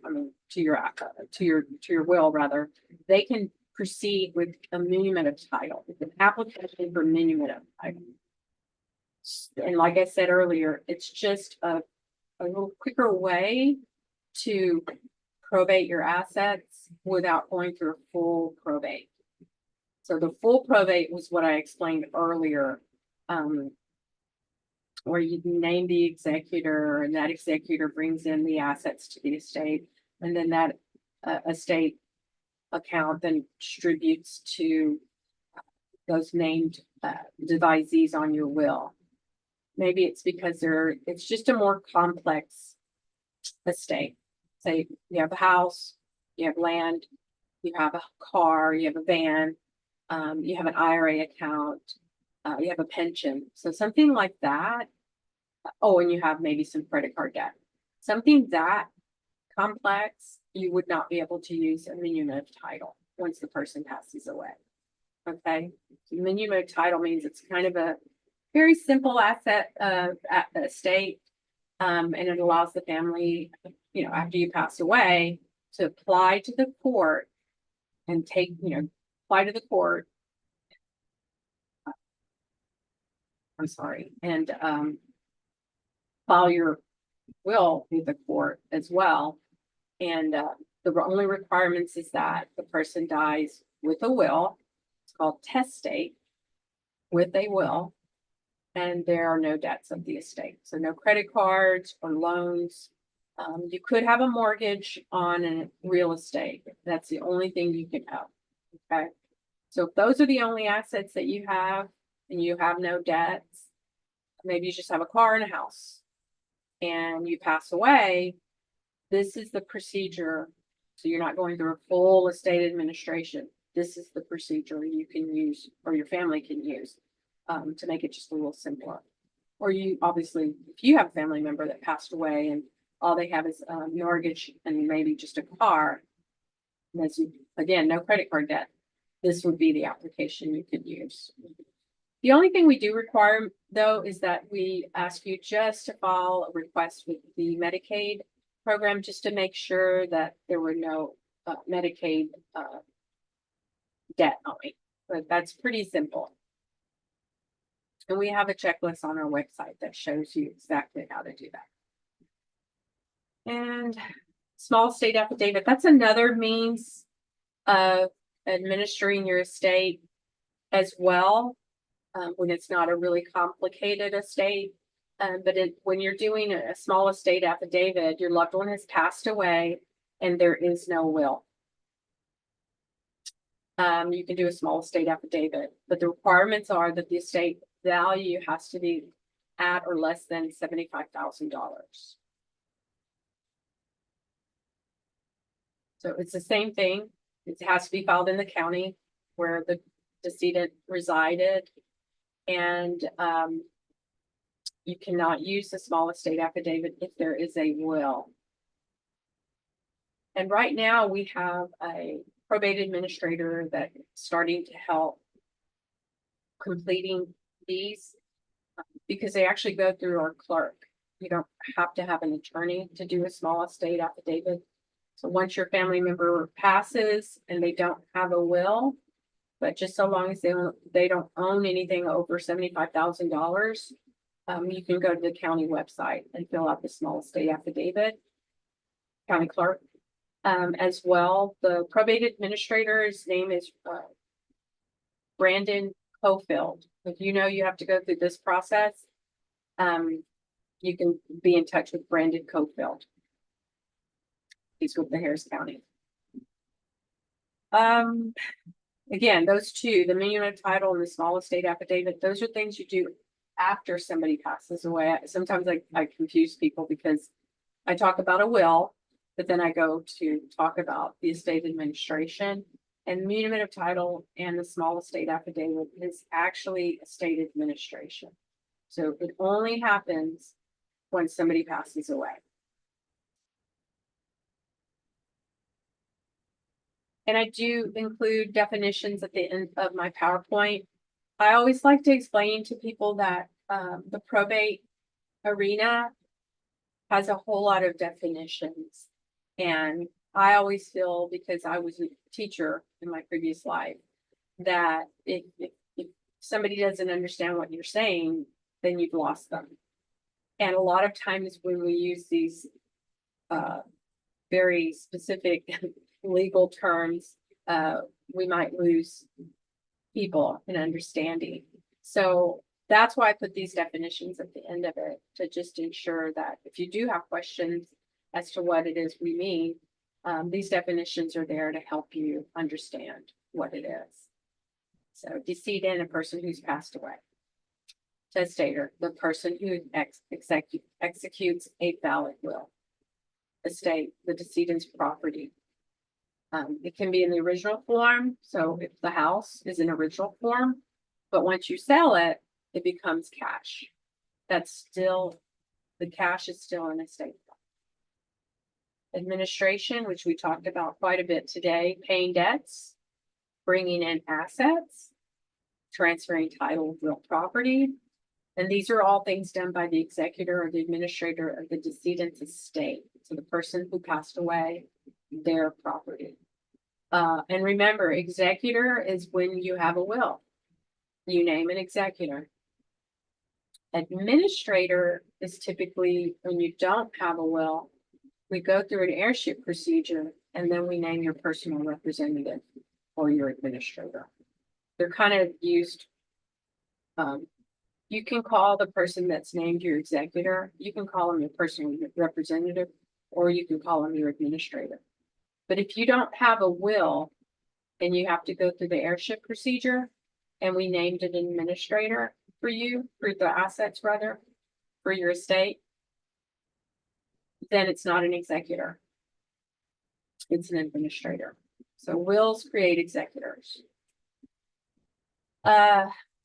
your will rather, they can proceed with a minument of title. It's an application for minument of title. And like I said earlier, it's just a little quicker way to probate your assets without going through a full probate. So the full probate was what I explained earlier, where you name the executor and that executor brings in the assets to the estate, and then that estate account then distributes to those named devisees on your will. Maybe it's because it's just a more complex estate. Say you have a house, you have land, you have a car, you have a van, you have an IRA account, you have a pension. So something like that. Oh, and you have maybe some credit card debt. Something that complex, you would not be able to use a minument of title once the person passes away. Okay, so minument of title means it's kind of a very simple asset estate. And it allows the family, you know, after you pass away, to apply to the court and take, you know, apply to the court. I'm sorry, and file your will with the court as well. And the only requirements is that the person dies with a will. It's called testate, with a will, and there are no debts of the estate. So no credit cards or loans. You could have a mortgage on a real estate. That's the only thing you can owe. Okay. So if those are the only assets that you have and you have no debts, maybe you just have a car and a house and you pass away, this is the procedure. So you're not going through a full estate administration. This is the procedure you can use, or your family can use, to make it just a little simpler. Or you, obviously, if you have a family member that passed away and all they have is a mortgage and maybe just a car, and that's, again, no credit card debt, this would be the application you could use. The only thing we do require, though, is that we ask you just to file a request with the Medicaid program, just to make sure that there were no Medicaid debt owing. But that's pretty simple. And we have a checklist on our website that shows you exactly how to do that. And small estate affidavit, that's another means of administering your estate as well, when it's not a really complicated estate. But when you're doing a small estate affidavit, your loved one has passed away and there is no will. You can do a small estate affidavit, but the requirements are that the estate value has to be at or less than $75,000. So it's the same thing. It has to be filed in the county where the decedent resided. And you cannot use the small estate affidavit if there is a will. And right now we have a probate administrator that's starting to help completing these, because they actually go through our clerk. You don't have to have an attorney to do a small estate affidavit. So once your family member passes and they don't have a will, but just so long as they don't own anything over $75,000, you can go to the county website and fill out the small estate affidavit, county clerk. As well, the probate administrator's name is Brandon Cofield. If you know you have to go through this process, you can be in touch with Brandon Cofield. He's with the Harris County. Again, those two, the minimum title and the small estate affidavit, those are things you do after somebody passes away. Sometimes I confuse people because I talk about a will, but then I go to talk about the estate administration. And the muniment of title and the small estate affidavit is actually estate administration. So it only happens when somebody passes away. And I do include definitions at the end of my PowerPoint. I always like to explain to people that the probate arena has a whole lot of definitions. And I always feel, because I was a teacher in my previous life, that if somebody doesn't understand what you're saying, then you've lost them. And a lot of times when we use these very specific legal terms, we might lose people in understanding. So that's why I put these definitions at the end of it, to just ensure that if you do have questions as to what it is we mean, these definitions are there to help you understand what it is. So decedent, a person who's passed away. Testator, the person who executes a valid will. Estate, the decedent's property. It can be in the original form. So if the house is in original form, but once you sell it, it becomes cash. That's still, the cash is still an estate. Administration, which we talked about quite a bit today, paying debts, bringing in assets, transferring title of real property, And these are all things done by the executor or the administrator of the decedent's estate. So the person who passed away, their property. And remember, executor is when you have a will. You name an executor. Administrator is typically when you don't have a will, we go through an heirship procedure and then we name your personal representative or your administrator. They're kind of used. You can call the person that's named your executor, you can call them your personal representative, or you can call them your administrator. But if you don't have a will and you have to go through the heirship procedure and we named an administrator for you, for the assets rather, for your estate, then it's not an executor. It's an administrator. So wills create executors.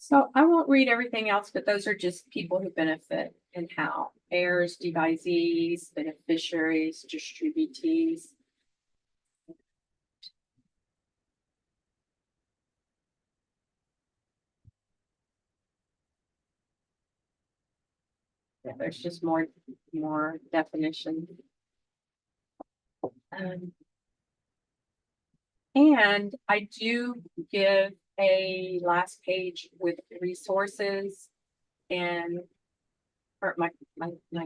So I won't read everything else, but those are just people who benefit and how. Heirs, devisees, beneficiaries, distributees. Yeah, there's just more definition. And I do give a last page with resources, and or my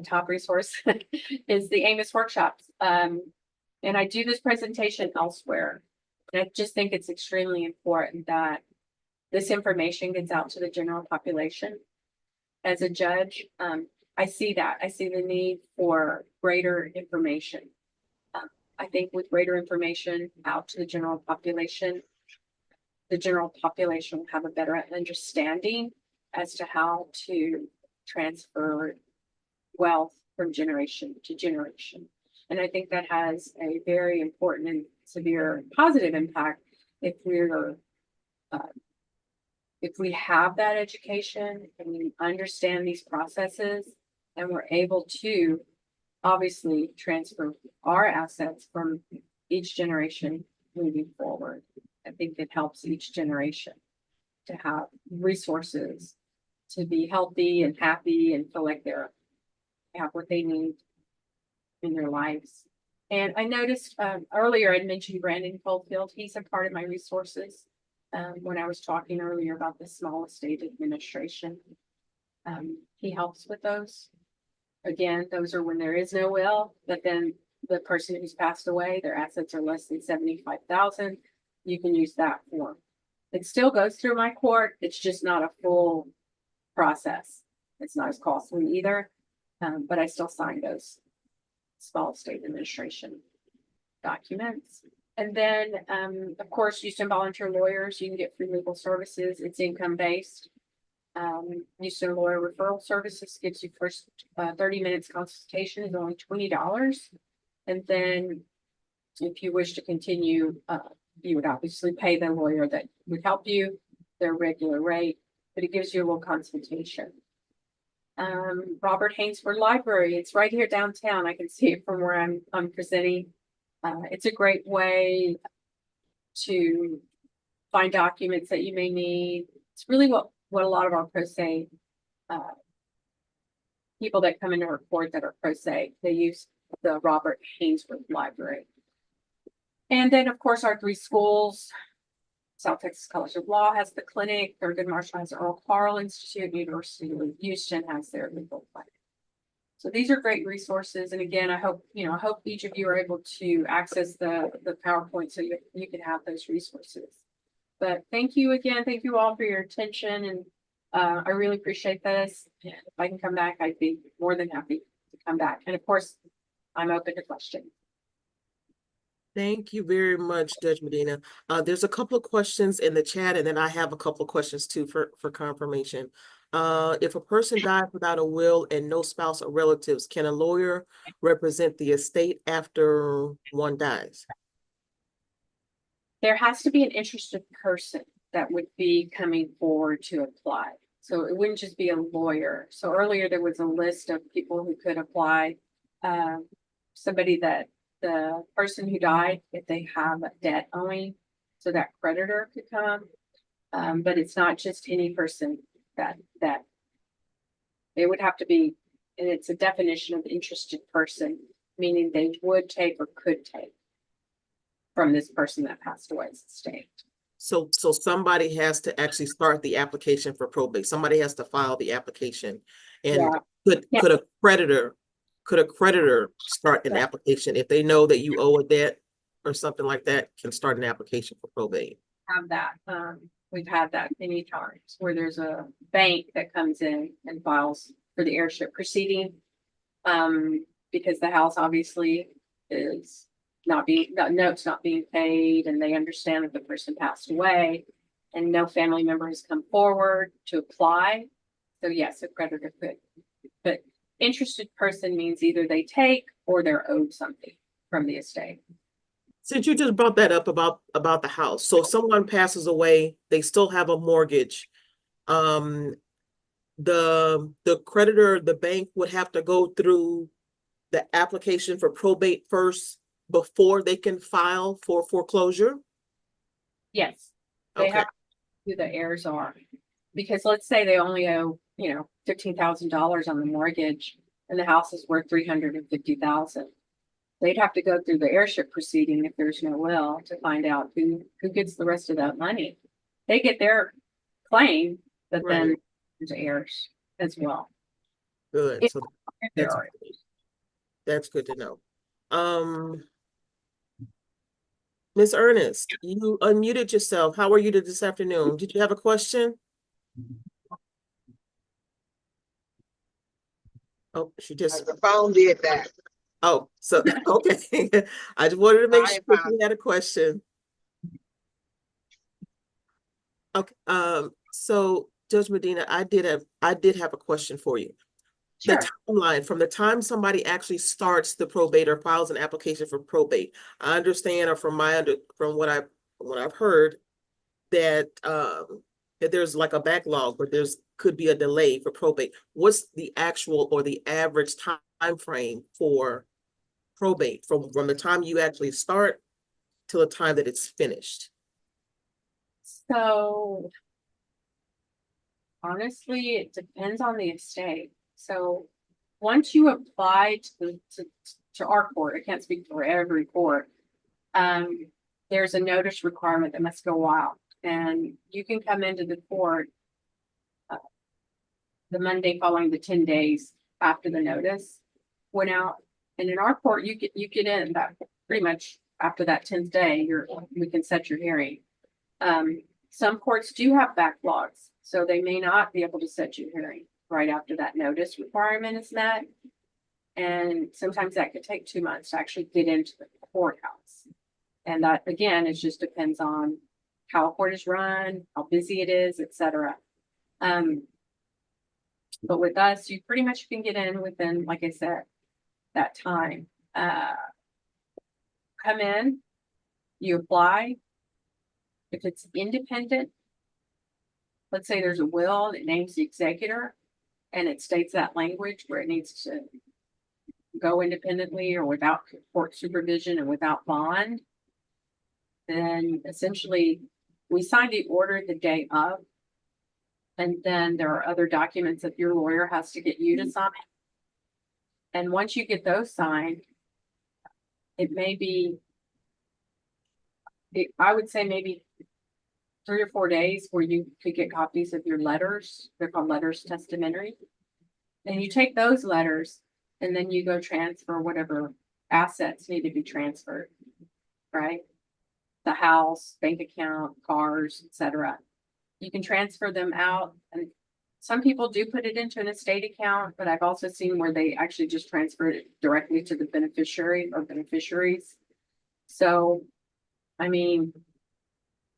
top resource is the AMOS workshops. And I do this presentation elsewhere. And I just think it's extremely important that this information gets out to the general population. As a judge, I see that. I see the need for greater information. I think with greater information out to the general population will have a better understanding as to how to transfer wealth from generation to generation. And I think that has a very important and severe positive impact if we have that education and we understand these processes and we're able to obviously transfer our assets from each generation moving forward. I think it helps each generation to have resources to be healthy and happy and feel like they have what they need in their lives. And I noticed earlier I mentioned Brandon Coldfield. He's a part of my resources when I was talking earlier about the small estate administration. He helps with those. Again, those are when there is no will, but then the person who's passed away, their assets are less than 75,000. You can use that form. It still goes through my court. It's just not a full process. It's not as costly either, but I still sign those small estate administration documents. And then, of course, Houston volunteer lawyers, you can get free legal services. It's income based. Houston lawyer referral services gives you first 30 minutes consultation is only $20. And then if you wish to continue, you would obviously pay the lawyer that would help you their regular rate, but it gives you a little consultation. Robert Hainsford Library, it's right here downtown. I can see it from where I'm presenting. It's a great way to find documents that you may need. It's really what a lot of our pro se people that come into our court that are pro se, they use the Robert Hainsford Library. And then, of course, our 3 schools. South Texas College of Law has the clinic. Thurgood Marshall has the Earl Carl Institute. University of Houston has their legal clinic. So these are great resources. And again, I hope each of you are able to access the PowerPoint so you can have those resources. But thank you again. Thank you all for your attention. And I really appreciate this. And if I can come back, I'd be more than happy to come back. And of course, I'm open to questions. Thank you very much, Judge Medina. There's a couple of questions in the chat, and then I have a couple of questions too for confirmation. If a person dies without a will and no spouse or relatives, can a lawyer represent the estate after one dies? There has to be an interested person that would be coming forward to apply. So it wouldn't just be a lawyer. So earlier there was a list of people who could apply. Somebody that the person who died, if they have a debt owing, so that creditor could come. But it's not just any person that It would have to be, and it's a definition of interested person, meaning they would take or could take from this person that passed away's estate. So somebody has to actually start the application for probate. Somebody has to file the application. And Yeah. could a creditor start an Yeah. application if they know that you owe a debt or something like that, can start an application for probate? Have that. We've had that many times where there's a bank that comes in and files for the heirship proceeding. Because the house obviously is the note's not being paid, and they understand that the person passed away and no family member has come forward to apply. So yes, a creditor could, but interested person means either they take or they're owed something from the estate. Since you just brought that up about the house, so if someone passes away, they still have a mortgage. The creditor, the bank would have to go through the application for probate first before they can file for foreclosure? Yes, they Okay. have who the heirs are, because let's say they only owe, $15,000 on the mortgage and the house is worth 350,000. They'd have to go through the heirship proceeding if there's no will to find out who gets the rest of that money. They get their claim, but then Right. there's heirs as well. Good. If So there that's are. that's good to know. Ms. Ernest, you unmuted yourself. How are you this afternoon? Did you have a question? Oh, she just, The phone did that. oh, so, okay. I just wanted to make I sure apologize. you had a question. Okay, so Judge Medina, I did have a question for you. Sure. The timeline from the time somebody actually starts the probate or files an application for probate. I understand, or from what I've heard, that that there's like a backlog, but could be a delay for probate. What's the actual or the average time frame for probate from the time you actually start till the time that it's finished? So honestly, it depends on the estate. So once you apply to our court, I can't speak for every court. There's a notice requirement that must go out, and you can come into the court the Monday following the 10 days after the notice went out. And in our court, you get in that pretty much after that 10th day, we can set your hearing. Some courts do have backlogs, so they may not be able to set your hearing right after that notice requirement is met. And sometimes that could take 2 months to actually get into the courthouse. And that, again, it just depends on how a court is run, how busy it is, etc. But with us, you pretty much can get in within, like I said, that time. Come in, you apply. If it's independent, let's say there's a will that names the executor and it states that language where it needs to go independently or without court supervision and without bond, then essentially we sign the order the day of. And then there are other documents that your lawyer has to get you to sign. And once you get those signed, it may be, I would say maybe 3 or 4 days where you could get copies of your letters. They're called letters testamentary. And you take those letters and then you go transfer whatever assets need to be transferred, right? The house, bank account, cars, etc. You can transfer them out, and some people do put it into an estate account, but I've also seen where they actually just transfer it directly to the beneficiary or beneficiaries. So, I mean,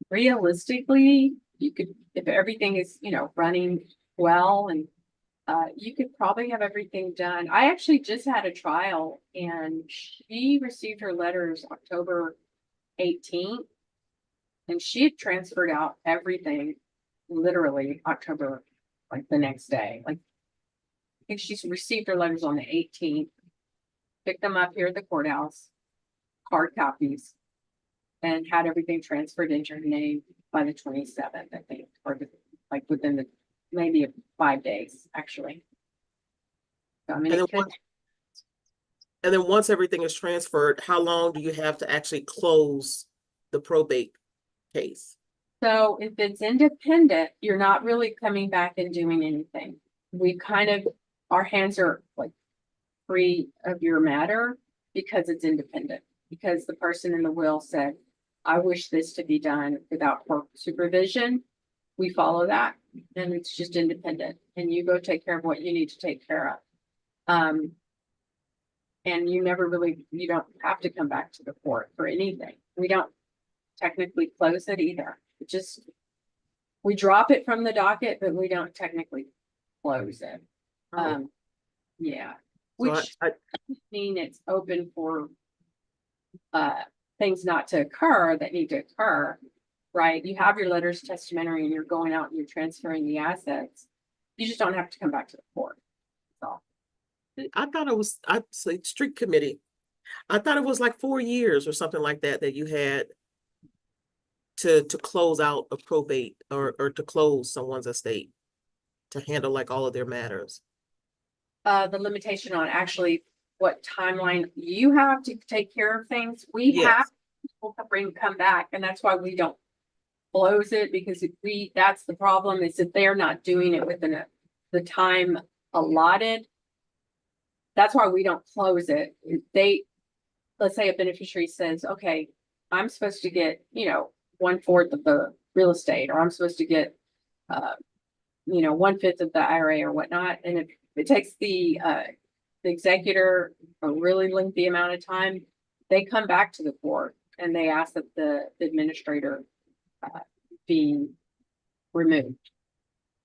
realistically, you could, if everything is, running well, and you could probably have everything done. I actually just had a trial and she received her letters October 18th, and she had transferred out everything literally October, like the next day. Like, I think she's received her letters on the 18th, picked them up here at the courthouse, hard copies, and had everything transferred into her name by the 27th, I think, or like within maybe 5 days, actually. I mean, And then it could, once everything is transferred, how long do you have to actually close the probate case? so if it's independent, you're not really coming back and doing anything. We kind of, our hands are like free of your matter because it's independent. Because the person in the will said, I wish this to be done without court supervision. We follow that and it's just independent and you go take care of what you need to take care of. And you never really, you don't have to come back to the court for anything. We don't technically close it either. It just, we drop it from the docket, but we don't technically close it. Oh, Yeah, so which mean it's open for things not to occur that need to occur, right? You have your letters testamentary and you're going out and you're transferring the assets. You just don't have to come back to the court. So I thought it was, I'd say street committee. I thought it was like 4 years or something like that, that you had to close out a probate or to close someone's estate, to handle like all of their matters. the limitation on actually what timeline you have to take care of things, we Yes. have people to come back, and that's why we don't close it, because if we, that's the problem, is that they're not doing it within the time allotted. That's why we don't close it. If they, let's say a beneficiary says, okay, I'm supposed to get, 1/4 of the real estate, or I'm supposed to get 1/5 of the IRA or whatnot. And if it takes the executor a really lengthy amount of time, they come back to the court and they ask that the administrator be removed.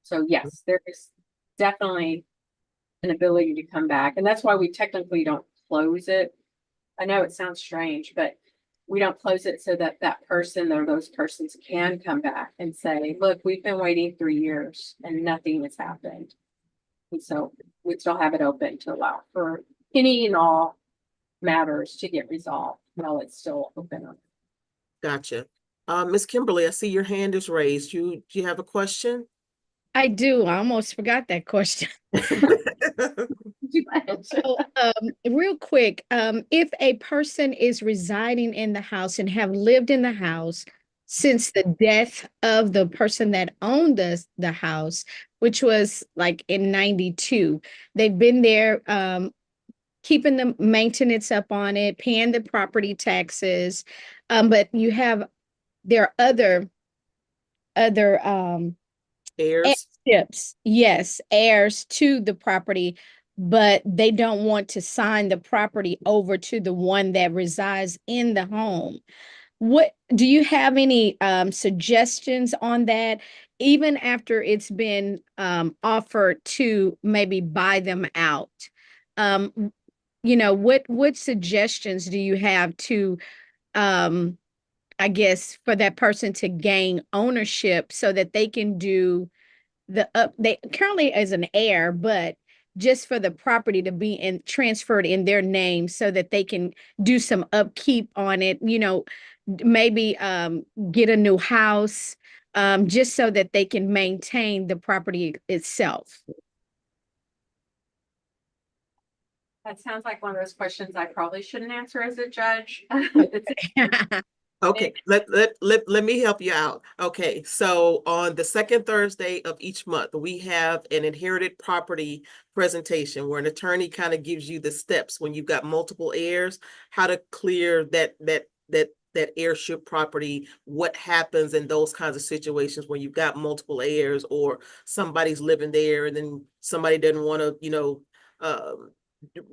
So yes, there is definitely an ability to come back. And that's why we technically don't close it. I know it sounds strange, but we don't close it so that that person or those persons can come back and say, look, we've been waiting 3 years and nothing has happened. And so we still have it open to allow for any and all matters to get resolved while it's still open. Gotcha. Miss Kimberly, I see your hand is raised. Do you have a question? I do. I almost forgot that question. So, real quick, if a person is residing in the house and have lived in the house since the death of the person that owned the house, which was like in 92, they've been there, keeping the maintenance up on it, paying the property taxes. But there are other Heirs? heirs to the property, but they don't want to sign the property over to the one that resides in the home. What do you have any suggestions on that, even after it's been offered to maybe buy them out? What suggestions do you have to I guess for that person to gain ownership so that they can do they currently as an heir, but just for the property to be transferred in their name so that they can do some upkeep on it, maybe get a new house, just so that they can maintain the property itself. That sounds like one of those questions I probably shouldn't answer as a judge. Okay, let me help you out. Okay, so on the second Thursday of each month, we have an inherited property presentation where an attorney kind of gives you the steps when you've got multiple heirs, how to clear that heirship property, what happens in those kinds of situations when you've got multiple heirs or somebody's living there and then somebody doesn't want to,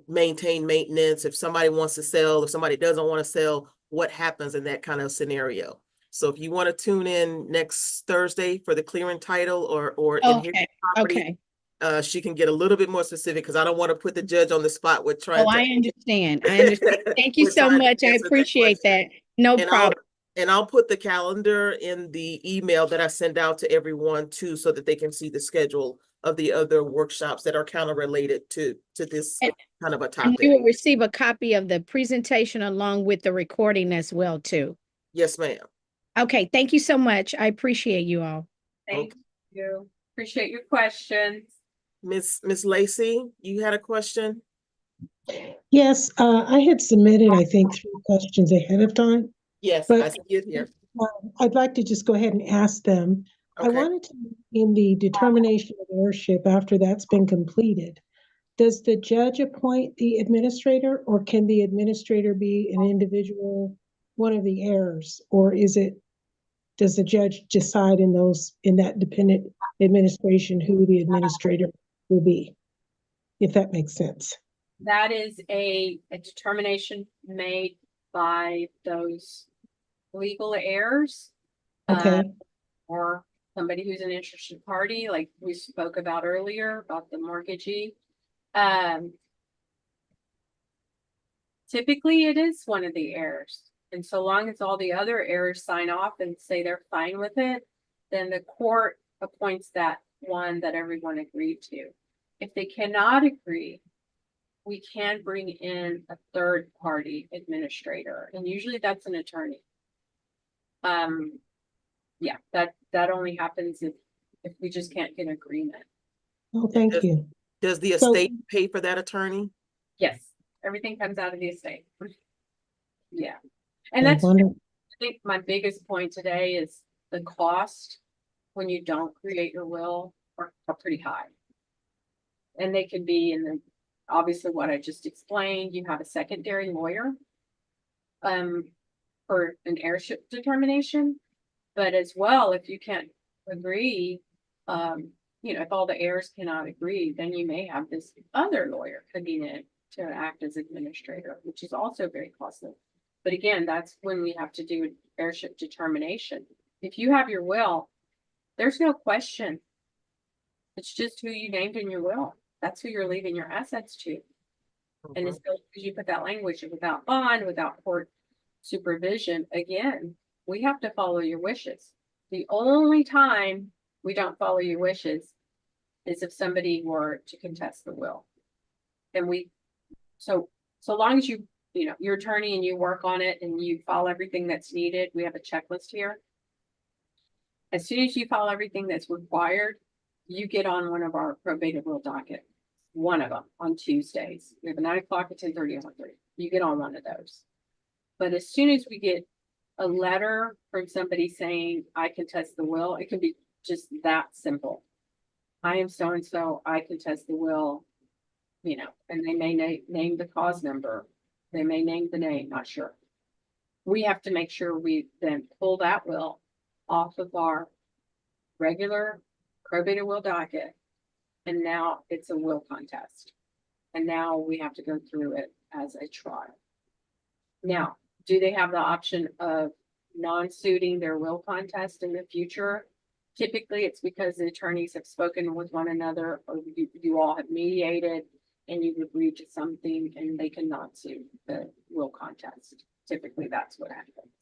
maintain maintenance. If somebody wants to sell, if somebody doesn't want to sell, what happens in that kind of scenario. So if you want to tune in next Thursday for the clearing title or inherited property, she can get a little bit more specific because I don't want to put the judge on the spot with trying to. I understand. Thank you so much. I appreciate that. No problem. And I'll put the calendar in the email that I send out to everyone too, so that they can see the schedule of the other workshops that are kind of related to this kind of a topic. And you will receive a copy of the presentation along with the recording as well too. Yes, ma'am. Okay, thank you so much. I appreciate you all. Thank you. Appreciate your questions. Miss Lacy, you had a question? Yes, I had submitted, I think, 3 questions ahead of time, Yes, I but see it here. I'd like to just go ahead and ask them. I Okay. wanted to, in the determination of heirship, after that's been completed, does the judge appoint the administrator, or can the administrator be an individual, one of the heirs, or does the judge decide in that dependent administration who the administrator will be? If that makes sense. That is a determination made by those legal heirs. Okay. Or somebody who's an interested party, like we spoke about earlier, about the mortgagee. Typically it is one of the heirs. And so long as all the other heirs sign off and say they're fine with it, then the court appoints that one that everyone agreed to. If they cannot agree, we can bring in a third party administrator, and usually that's an attorney. Yeah, that only happens if we just can't get agreement. Oh, thank you. Does the So- estate pay for that attorney? Yes, everything comes out of the estate. Yeah, and I that's, I wonder- think my biggest point today is the cost when you don't create your will are pretty high. And they can be in the, obviously what I just explained, you have a secondary lawyer for an heirship determination. But as well, if you can't agree, if all the heirs cannot agree, then you may have this other lawyer coming in to act as administrator, which is also very costly. But again, that's when we have to do an heirship determination. If you have your will, there's no question. It's just who you named in your will. That's who you're leaving your assets to. And it's because you put that language without bond, without court supervision, again, we have to follow your wishes. The only time we don't follow your wishes is if somebody were to contest the will. And so long as your attorney and you work on it and you follow everything that's needed, we have a checklist here. As soon as you follow everything that's required, you get on one of our probated will docket. One of them on Tuesdays. We have a 9 o'clock, a 10:30, and 1:30. You get on one of those. But as soon as we get a letter from somebody saying, I contest the will, it can be just that simple. I am so-and-so, I contest the will, and they may name the cause number. They may name the name, not sure. We have to make sure we then pull that will off of our regular probated will docket. And now it's a will contest. And now we have to go through it as a trial. Now, do they have the option of non-suiting their will contest in the future? Typically, it's because the attorneys have spoken with one another, or you all have mediated and you've agreed to something and they cannot sue the will contest. Typically, that's what happens.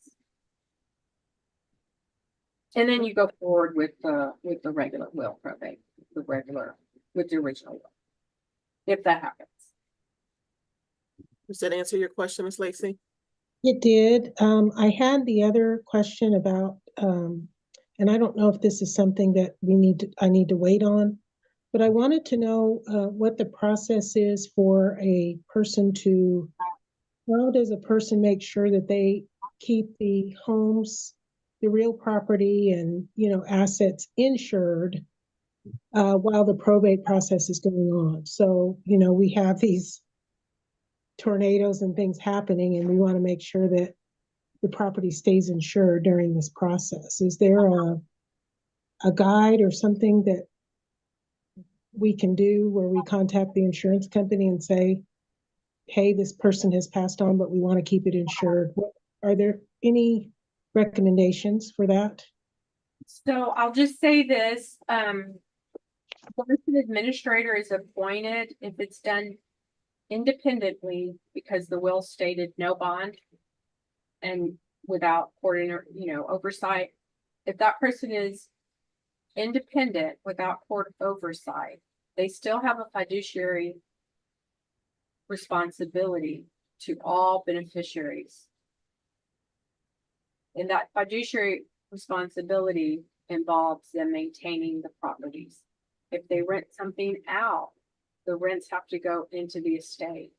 And then you go forward with the regular will probate, with the original will, if that happens. Does that answer your question, Ms. Lacy? It did. I had the other question about, and I don't know if this is something that I need to wait on, but I wanted to know what the process is for a person how does a person make sure that they keep the homes, the real property and, assets insured while the probate process is going on? So, we have these tornadoes and things happening, and we want to make sure that the property stays insured during this process. Is there a guide or something that we can do where we contact the insurance company and say, hey, this person has passed on, but we want to keep it insured? Are there any recommendations for that? So I'll just say this, once an administrator is appointed, if it's done independently, because the will stated no bond and without court oversight, if that person is independent without court oversight, they still have a fiduciary responsibility to all beneficiaries. And that fiduciary responsibility involves them maintaining the properties. If they rent something out, the rents have to go into the estate.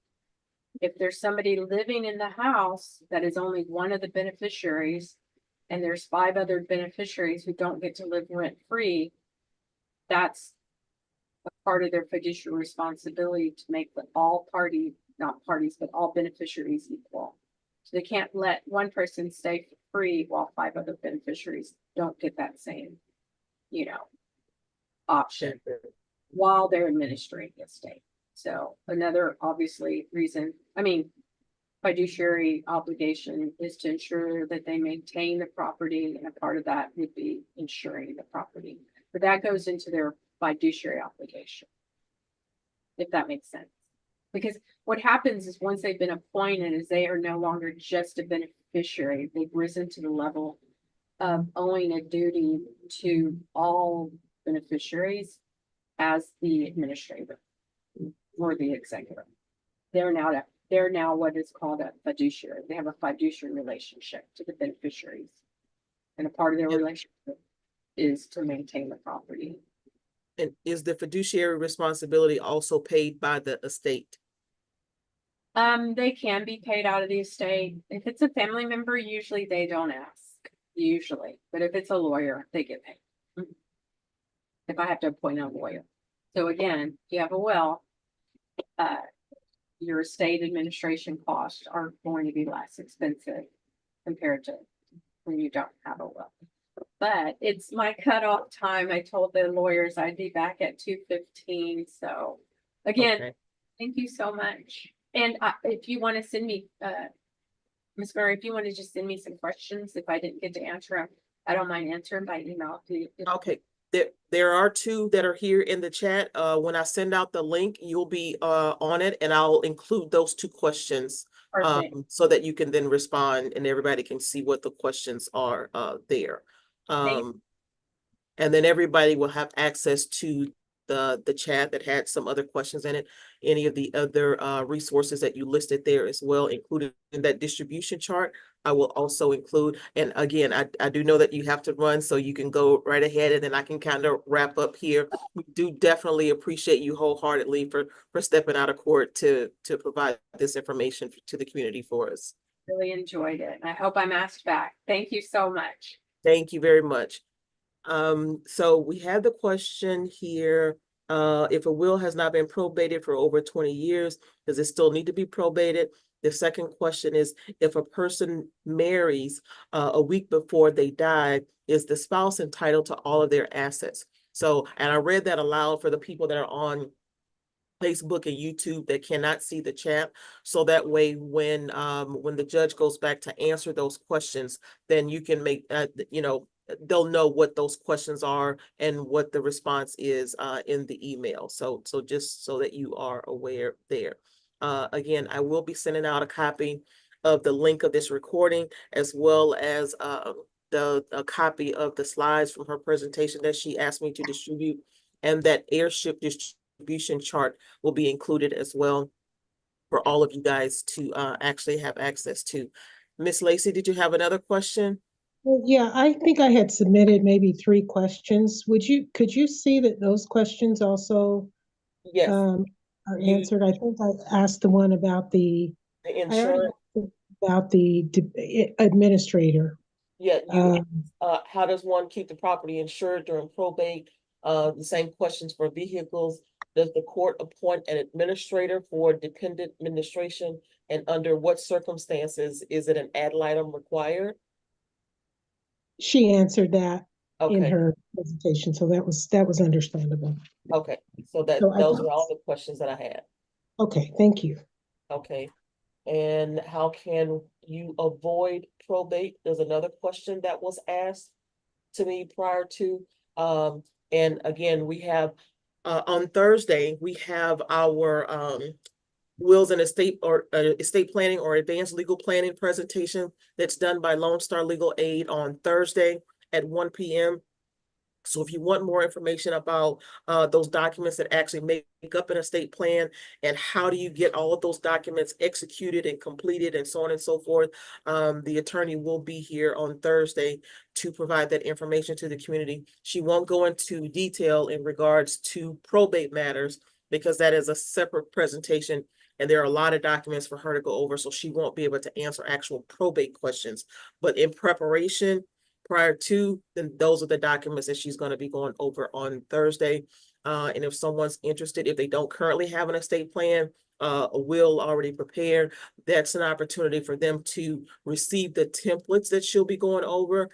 If there's somebody living in the house that is only one of the beneficiaries, and there's 5 other beneficiaries who don't get to live rent-free, that's a part of their fiduciary responsibility to make all parties, not parties, but all beneficiaries equal. So they can't let one person stay free while 5 other beneficiaries don't get that same, option while they're administering the estate. So another obviously reason, fiduciary obligation is to ensure that they maintain the property, and a part of that would be insuring the property. But that goes into their fiduciary obligation, if that makes sense. Because what happens is once they've been appointed, is they are no longer just a beneficiary. They've risen to the level of owing a duty to all beneficiaries as the administrator or the executor. They're now what is called a fiduciary. They have a fiduciary relationship to the beneficiaries. And a part of their relationship is to maintain the property. And is the fiduciary responsibility also paid by the estate? They can be paid out of the estate. If it's a family member, usually they don't ask, but if it's a lawyer, they get paid. If I have to appoint a lawyer. So again, if you have a will, your estate administration costs are going to be less expensive compared to when you don't have a will. But it's my cutoff time. I told the lawyers I'd be back at 2:15. So again, Okay. thank you so much. And if you want to send me, Ms. Murray, if you want to just send me some questions, if I didn't get to answer them, I don't mind answering by email. Okay, there are 2 that are here in the chat. When I send out the link, you'll be on it, and I'll include those 2 questions Perfect. so that you can then respond and everybody can see what the questions are there. And then everybody will have access to the chat that had some other questions in it. Any of the other resources that you listed there as well, included in that distribution chart, I will also include. And again, I do know that you have to run, so you can go right ahead, and then I can kind of wrap up here. We do definitely appreciate you wholeheartedly for stepping out of court to provide this information to the community for us. Really enjoyed it. I hope I'm asked back. Thank you so much. Thank you very much. So we have the question here, if a will has not been probated for over 20 years, does it still need to be probated? The second question is, if a person marries a week before they die, is the spouse entitled to all of their assets? So, and I read that aloud for the people that are on Facebook and YouTube that cannot see the chat. So that way, when the judge goes back to answer those questions, then you can make, they'll know what those questions are and what the response is in the email. So just so that you are aware there. Again, I will be sending out a copy of the link of this recording, as well as a copy of the slides from her presentation that she asked me to distribute, and that airship distribution chart will be included as well for all of you guys to actually have access to. Miss Lacy, did you have another question? Well, yeah, I think I had submitted maybe 3 questions. Could you see that those questions also Yes, are answered? I think I asked the one about the I already insurance. asked about the administrator. Yeah, how does one keep the property insured during probate? The same questions for vehicles. Does the court appoint an administrator for dependent administration? And under what circumstances is it an ad litem required? She answered that in Okay, her presentation, so that was understandable. okay. So So I those think- are all the questions that I had. Okay, thank you. Okay. And how can you avoid probate? There's another question that was asked to me prior to. And again, we have on Thursday, we have our wills and estate planning or advanced legal planning presentation that's done by Lone Star Legal Aid on Thursday at 1 p.m. So if you want more information about those documents that actually make up an estate plan and how do you get all of those documents executed and completed and so on and so forth, the attorney will be here on Thursday to provide that information to the community. She won't go into detail in regards to probate matters because that is a separate presentation and there are a lot of documents for her to go over, so she won't be able to answer actual probate questions. But in preparation, prior to, then those are the documents that she's going to be going over on Thursday. And if someone's interested, if they don't currently have an estate plan, a will already prepared, that's an opportunity for them to receive the templates that she'll be going over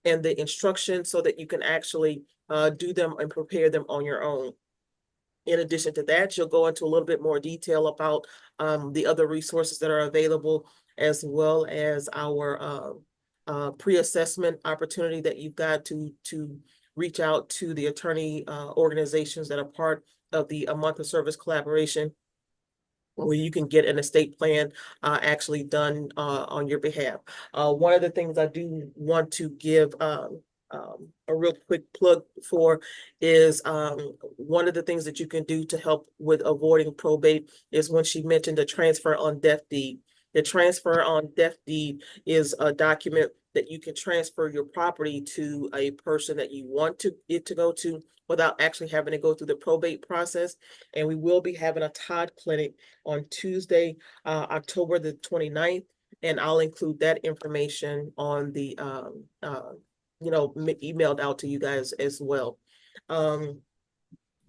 and the instructions so that you can actually do them and prepare them on your own. In addition to that, you'll go into a little bit more detail about the other resources that are available, as well as our pre-assessment opportunity that you've got to reach out to the attorney organizations that are part of the A Month of Service collaboration, where you can get an estate plan actually done on your behalf. One of the things I do want to give a real quick plug for is one of the things that you can do to help with avoiding probate is when she mentioned the transfer on death deed. The transfer on death deed is a document that you can transfer your property to a person that you want it to go to without actually having to go through the probate process. And we will be having a Todd clinic on Tuesday, October the 29th. And I'll include that information on the emailed out to you guys as well.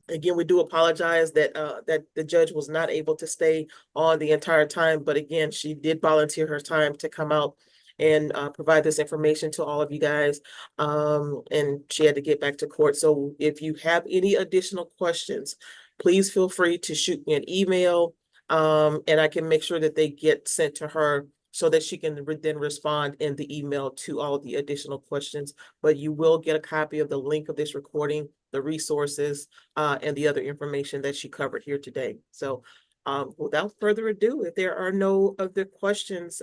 Again, we do apologize that that the judge was not able to stay on the entire time, but again, she did volunteer her time to come out and provide this information to all of you guys. And she had to get back to court. So if you have any additional questions, please feel free to shoot me an email, and I can make sure that they get sent to her so that she can then respond in the email to all of the additional questions. But you will get a copy of the link of this recording, the resources, and the other information that she covered here today. So without further ado, if there are no other questions,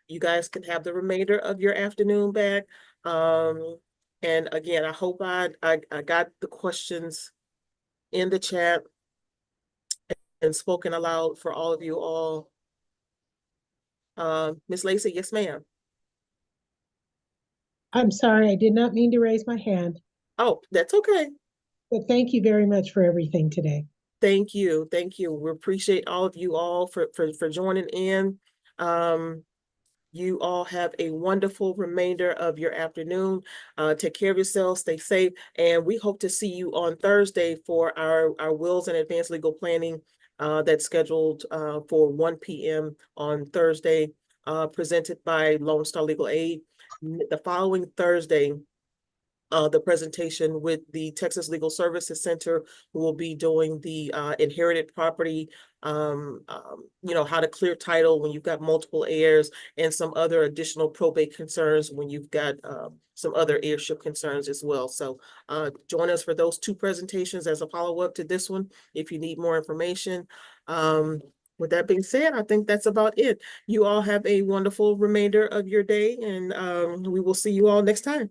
you guys can have the remainder of your afternoon back. And again, I hope I got the questions in the chat and spoken aloud for all of you all. Ms. Lacy, yes, ma'am. I'm sorry, I did not mean to raise my hand, Oh, that's okay. but thank you very much for everything today. Thank you. Thank you. We appreciate all of you all for joining in. You all have a wonderful remainder of your afternoon. Take care of yourselves, stay safe, and we hope to see you on Thursday for our wills and advanced legal planning that's scheduled for 1 p.m. on Thursday, presented by Lone Star Legal Aid. The following Thursday, the presentation with the Texas Legal Services Center, who will be doing the inherited property, how to clear title when you've got multiple heirs, and some other additional probate concerns when you've got some other heirship concerns as well. So join us for those two presentations as a follow-up to this one if you need more information. With that being said, I think that's about it. You all have a wonderful remainder of your day, and we will see you all next time.